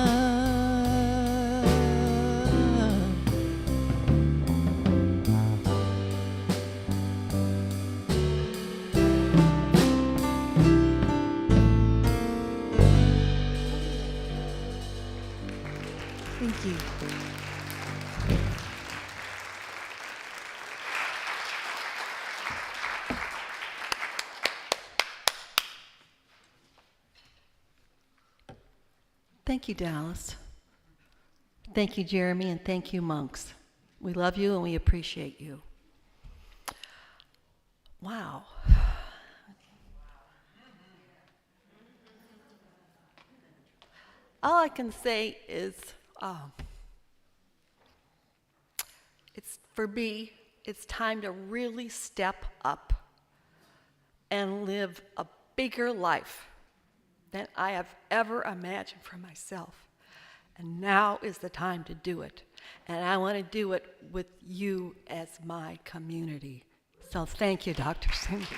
Thank you. Thank you, Dallas. Thank you, Jeremy, and thank you, monks. We love you and we appreciate you. Wow. All I can say is, it's for me, it's time to really step up and live a bigger life than I have ever imagined for myself. And now is the time to do it. And I want to do it with you as my community. So thank you, Dr. Cindy.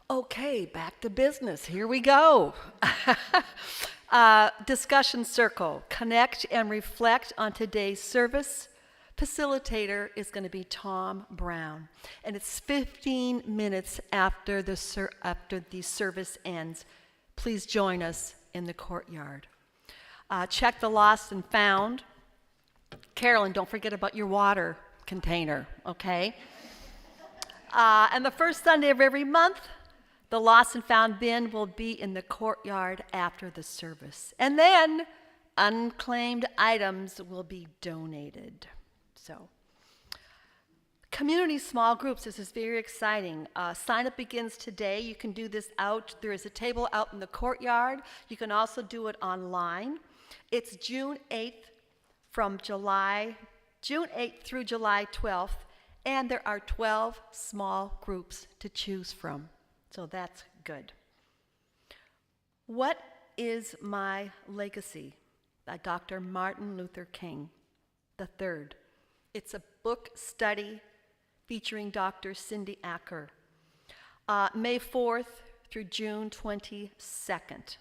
Okay, back to business. Here we go. Discussion circle. Connect and reflect on today's service. Facilitator is going to be Tom Brown, and it's 15 minutes after the service ends. Please join us in the courtyard. Check the lost and found. Carolyn, don't forget about your water container, okay? And the first Sunday of every month, the lost and found bin will be in the courtyard after the service. And then unclaimed items will be donated. So, community small groups, this is very exciting. Sign up begins today. You can do this out. There is a table out in the courtyard. You can also do it online. It's June 8th through July 12th, and there are 12 small groups to choose from. So that's good. What is my legacy? By Dr. Martin Luther King III. It's a book study featuring Dr. Cindy Acker, May 4th through June 22nd.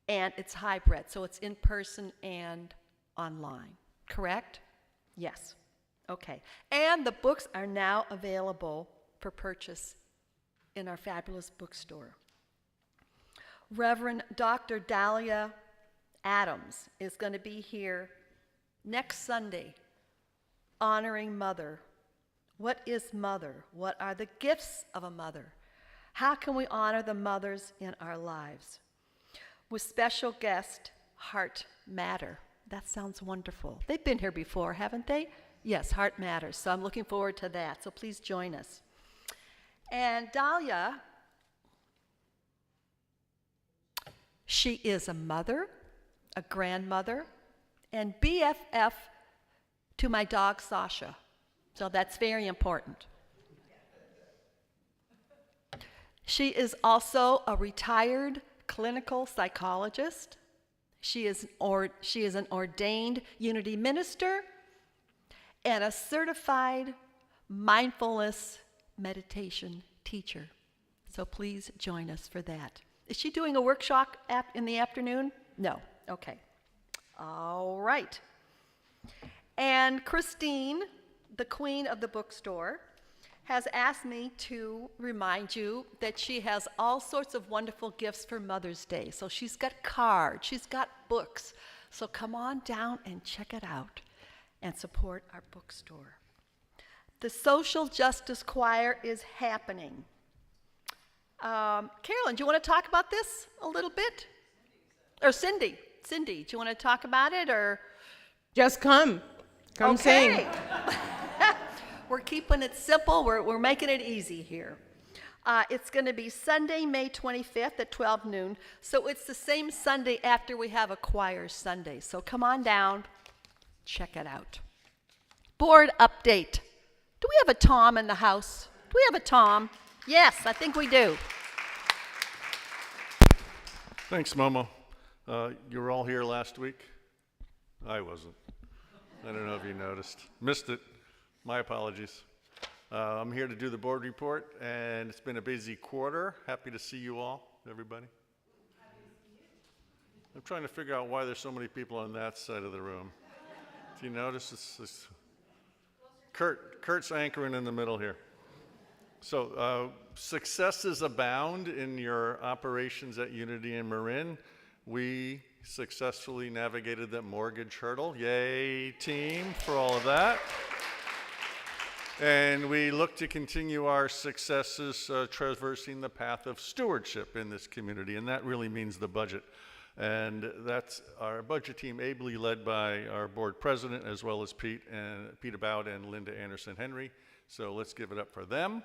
And it's hybrid, so it's in person and online, correct? Yes, okay. And the books are now available for purchase in our fabulous bookstore. Reverend Dr. Dahlia Adams is going to be here next Sunday, honoring Mother. What is Mother? What are the gifts of a mother? How can we honor the mothers in our lives? With special guest, Heart Matter. That sounds wonderful. They've been here before, haven't they? Yes, Heart Matters. So I'm looking forward to that. So please join us. And Dahlia, she is a mother, a grandmother, and BFF to my dog Sasha. So that's very important. She is also a retired clinical psychologist. She is an ordained Unity minister and a certified mindfulness meditation teacher. So please join us for that. Is she doing a workshop in the afternoon? No. Okay. All right. And Christine, the queen of the bookstore, has asked me to remind you that she has all sorts of wonderful gifts for Mother's Day. So she's got cards, she's got books. So come on down and check it out and support our bookstore. The Social Justice Choir is happening. Carolyn, do you want to talk about this a little bit? Or Cindy, do you want to talk about it or? Just come sing. We're keeping it simple. We're making it easy here. It's going to be Sunday, May 25th at 12 noon. So it's the same Sunday after we have a choir Sunday. So come on down, check it out. Board update Do we have a Tom in the house? Do we have a Tom? Yes, I think we do. Thanks, Momo. You were all here last week? I wasn't. I don't know if you noticed. Missed it. My apologies. I'm here to do the board report, and it's been a busy quarter. Happy to see you all, everybody. I'm trying to figure out why there's so many people on that side of the room. Do you notice? It's Kurt's anchoring in the middle here. So successes abound in your operations at Unity and Marin. We successfully navigated that mortgage hurdle. Yay, team, for all of that. And we look to continue our successes traversing the path of stewardship in this community, and that really means the budget. And that's our budget team, ably led by our board president, as well as Pete About and Linda Anderson-Henry. So let's give it up for them.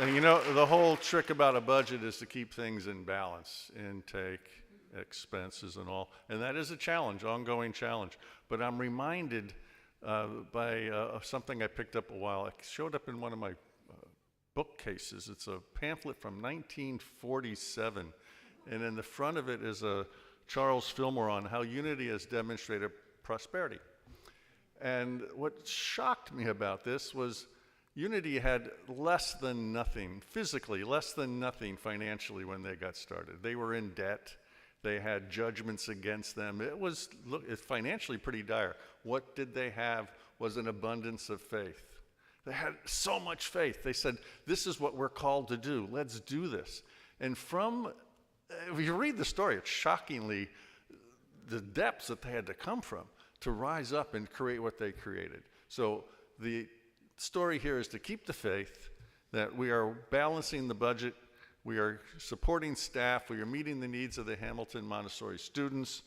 And you know, the whole trick about a budget is to keep things in balance, intake, expenses and all. And that is a challenge, ongoing challenge. But I'm reminded by something I picked up a while. It showed up in one of my bookcases. It's a pamphlet from 1947. And in the front of it is a Charles Fillmore on how Unity has demonstrated prosperity. And what shocked me about this was Unity had less than nothing, physically, less than nothing financially when they got started. They were in debt. They had judgments against them. It was financially pretty dire. What did they have was an abundance of faith. They had so much faith. They said, this is what we're called to do. Let's do this. And if you read the story, it's shockingly the depths that they had to come from to rise up and create what they created. So the story here is to keep the faith, that we are balancing the budget, we are supporting staff, we are meeting the needs of the Hamilton Montessori students,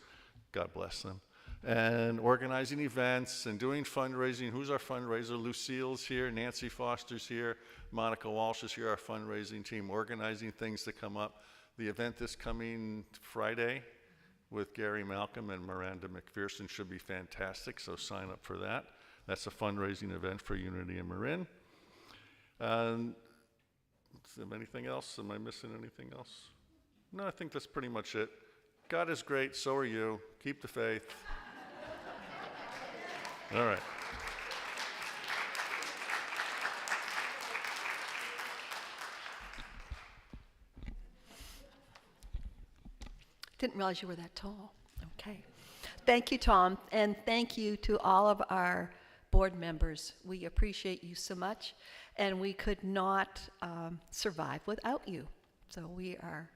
God bless them, and organizing events and doing fundraising. Who's our fundraiser? Lucille's here, Nancy Foster's here, Monica Walsh is here, our fundraising team, organizing things to come up. The event this coming Friday with Gary Malcolm and Miranda McPherson should be fantastic, so sign up for that. That's a fundraising event for Unity and Marin. Is there anything else? Am I missing anything else? No, I think that's pretty much it. God is great, so are you. Keep the faith. All right. Didn't realize you were that tall. Okay. Thank you, Tom, and thank you to all of our board members. We appreciate you so much, and we could not survive without you. So we are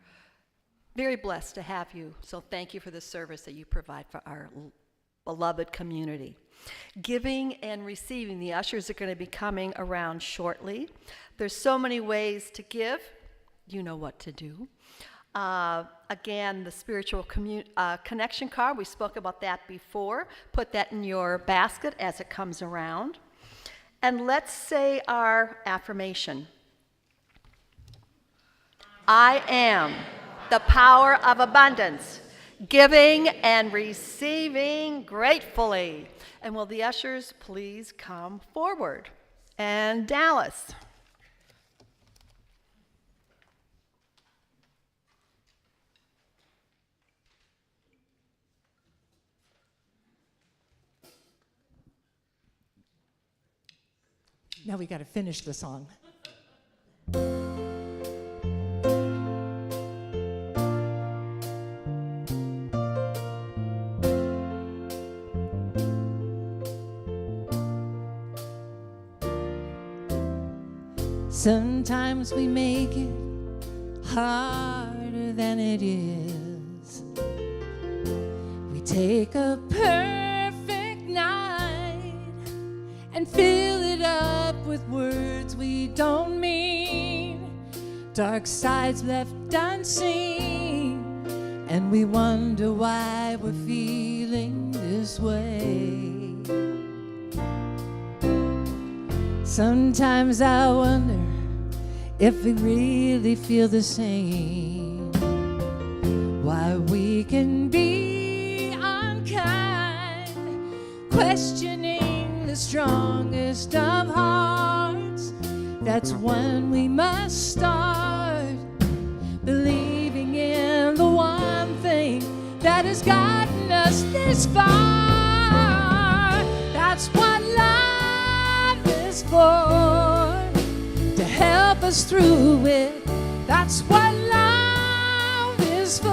very blessed to have you. So thank you for the service that you provide for our beloved community. Giving and receiving. The ushers are going to be coming around shortly. There's so many ways to give. You know what to do. Again, the spiritual connection card, we spoke about that before. Put that in your basket as it comes around. And let's say our affirmation. I am the power of abundance, giving and receiving gratefully. And will the ushers please come forward? And Dallas. Now we got to finish the song. Sometimes we make it harder than it is. We take a perfect night and fill it up with words we don't mean, dark sides left unseen, and we wonder why we're feeling this way. Sometimes I wonder if we really feel the same, why we can be unkind, questioning the strongest of hearts, that's when we must start believing in the one thing that has gotten us this far. That's what love is for, to help us through it. That's what love is for.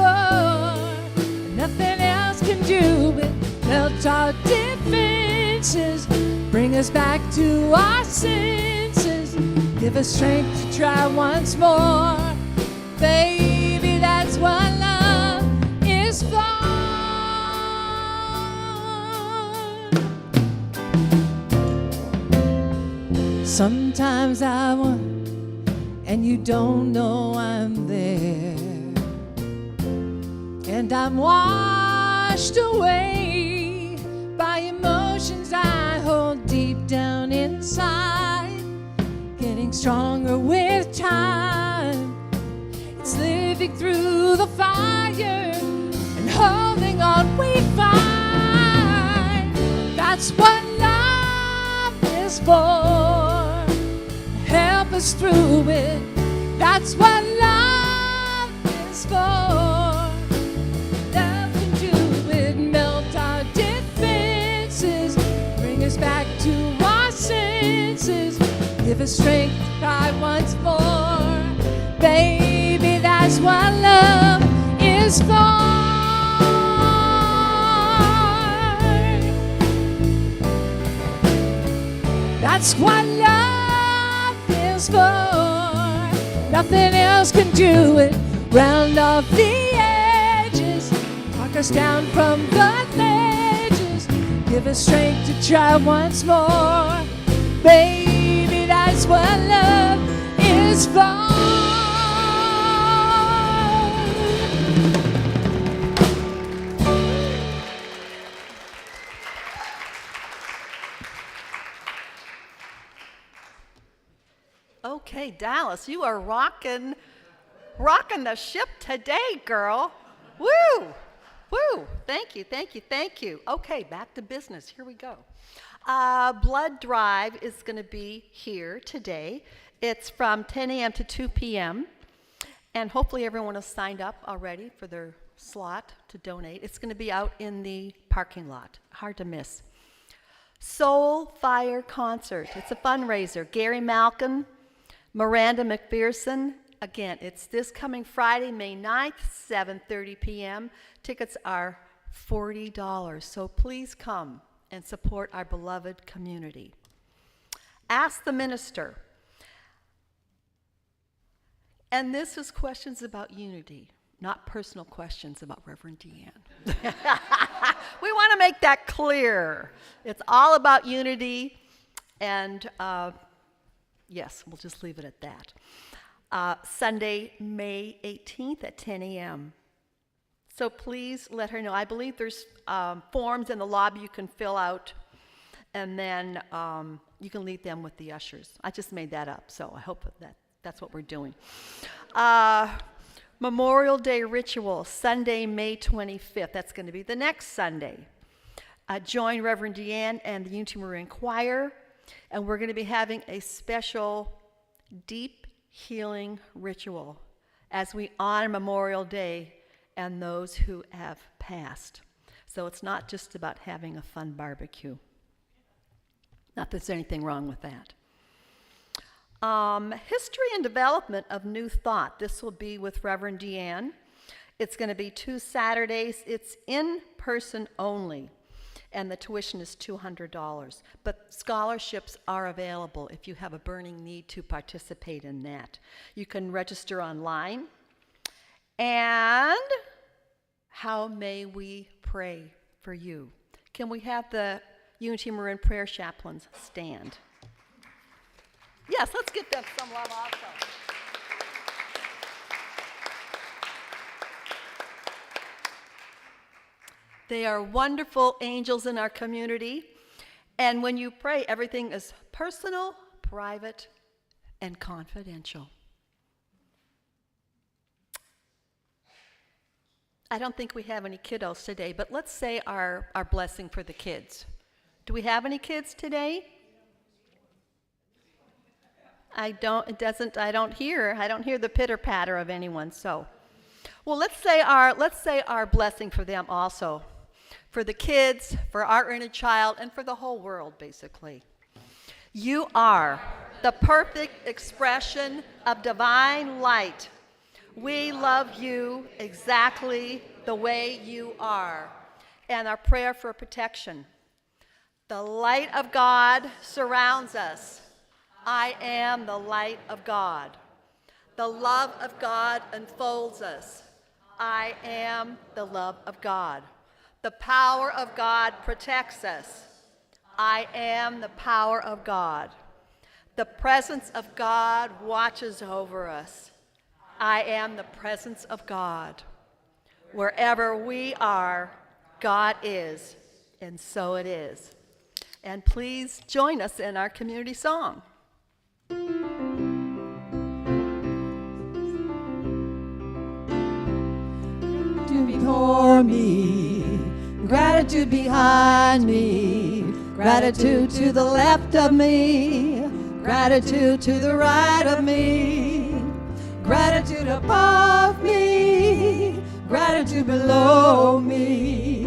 Nothing else can do it. Melt our defenses, bring us back to our senses, give us strength to try once more. Baby, that's what love is for. Sometimes I want, and you don't know I'm there, and I'm washed away by emotions I hold deep down inside, getting stronger with time. It's living through the fire and holding on we find. That's what love is for, help us through it. That's what love is for. Love can do it, melt our defenses, bring us back to our senses, give us strength to try once more. Baby, that's what love is for. That's what love is for. Nothing else can do it. Round off the edges, knock us down from the ledges, give us strength to try once more. Baby, that's what love is for. Okay, Dallas, you are rocking the ship today, girl. Woo! Woo! Thank you, thank you, thank you. Okay, back to business. Here we go. Blood Drive is going to be here today. It's from 10 a.m. to 2 p.m. And hopefully everyone has signed up already for their slot to donate. It's going to be out in the parking lot. Hard to miss. Soul Fire Concert. It's a fundraiser. Gary Malkin, Miranda McPherson. Again, it's this coming Friday, May 9th, 7:30 p.m. Tickets are $40, so please come and support our beloved community. Ask the Minister. And this is questions about unity, not personal questions about Reverend Deanne. We want to make that clear. It's all about unity, and yes, we'll just leave it at that. Sunday, May 18th at 10 a.m. So please let her know. I believe there's forms in the lobby you can fill out, and then you can leave them with the ushers. I just made that up, so I hope that's what we're doing. Memorial Day Ritual, Sunday, May 25th. That's going to be the next Sunday. Join Reverend Deanne and the Unity Marin Choir, and we're going to be having a special deep healing ritual as we honor Memorial Day and those who have passed. So it's not just about having a fun barbecue. Not that there's anything wrong with that. History and development of New Thought. This will be with Reverend Deanne. It's going to be 2 Saturdays. It's in person only, and the tuition is $200. But scholarships are available if you have a burning need to participate in that. You can register online. And how may we pray for you? Can we have the Unity Marin Prayer Chaplains stand? Yes, let's give them some love also. They are wonderful angels in our community. And when you pray, everything is personal, private, and confidential. I don't think we have any kiddos today, but let's say our blessing for the kids. Do we have any kids today? I don't hear the pitter patter of anyone. So, well, let's say our blessing for them also, for the kids, for our inner child, and for the whole world, basically. You are the perfect expression of divine light. We love you exactly the way you are. And our prayer for protection. The light of God surrounds us. I am the light of God. The love of God enfolds us. I am the love of God. The power of God protects us. I am the power of God. The presence of God watches over us. I am the presence of God. Wherever we are, God is, and so it is. And please join us in our community song. Before me, gratitude behind me, gratitude to the left of me, gratitude to the right of me, gratitude above me, gratitude below me,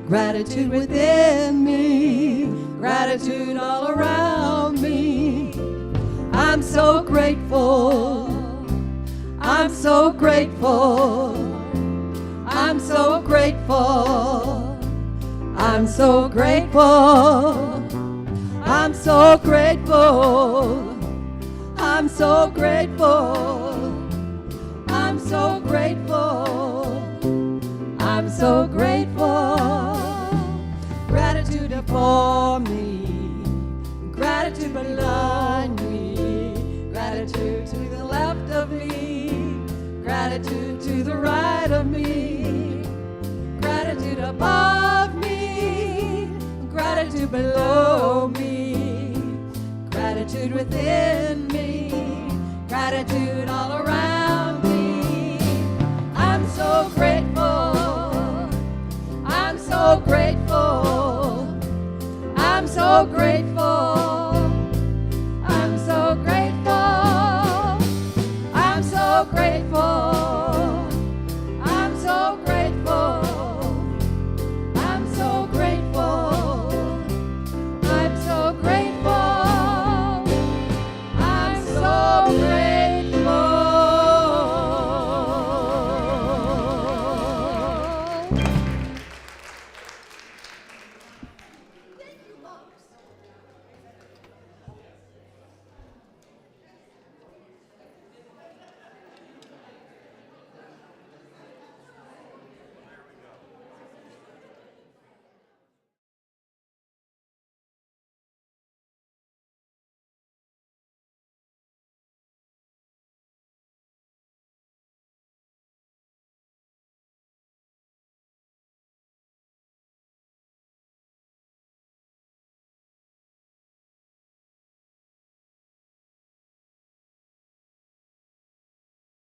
gratitude within me, gratitude all around me. I'm so grateful, I'm so grateful, I'm so grateful, I'm so grateful, I'm so grateful, I'm so grateful, I'm so grateful, I'm so grateful. Gratitude for me, gratitude behind me, gratitude to the left of me, gratitude to the right of me, gratitude above me, gratitude below me, gratitude within me, gratitude all around me. I'm so grateful, I'm so grateful, I'm so grateful,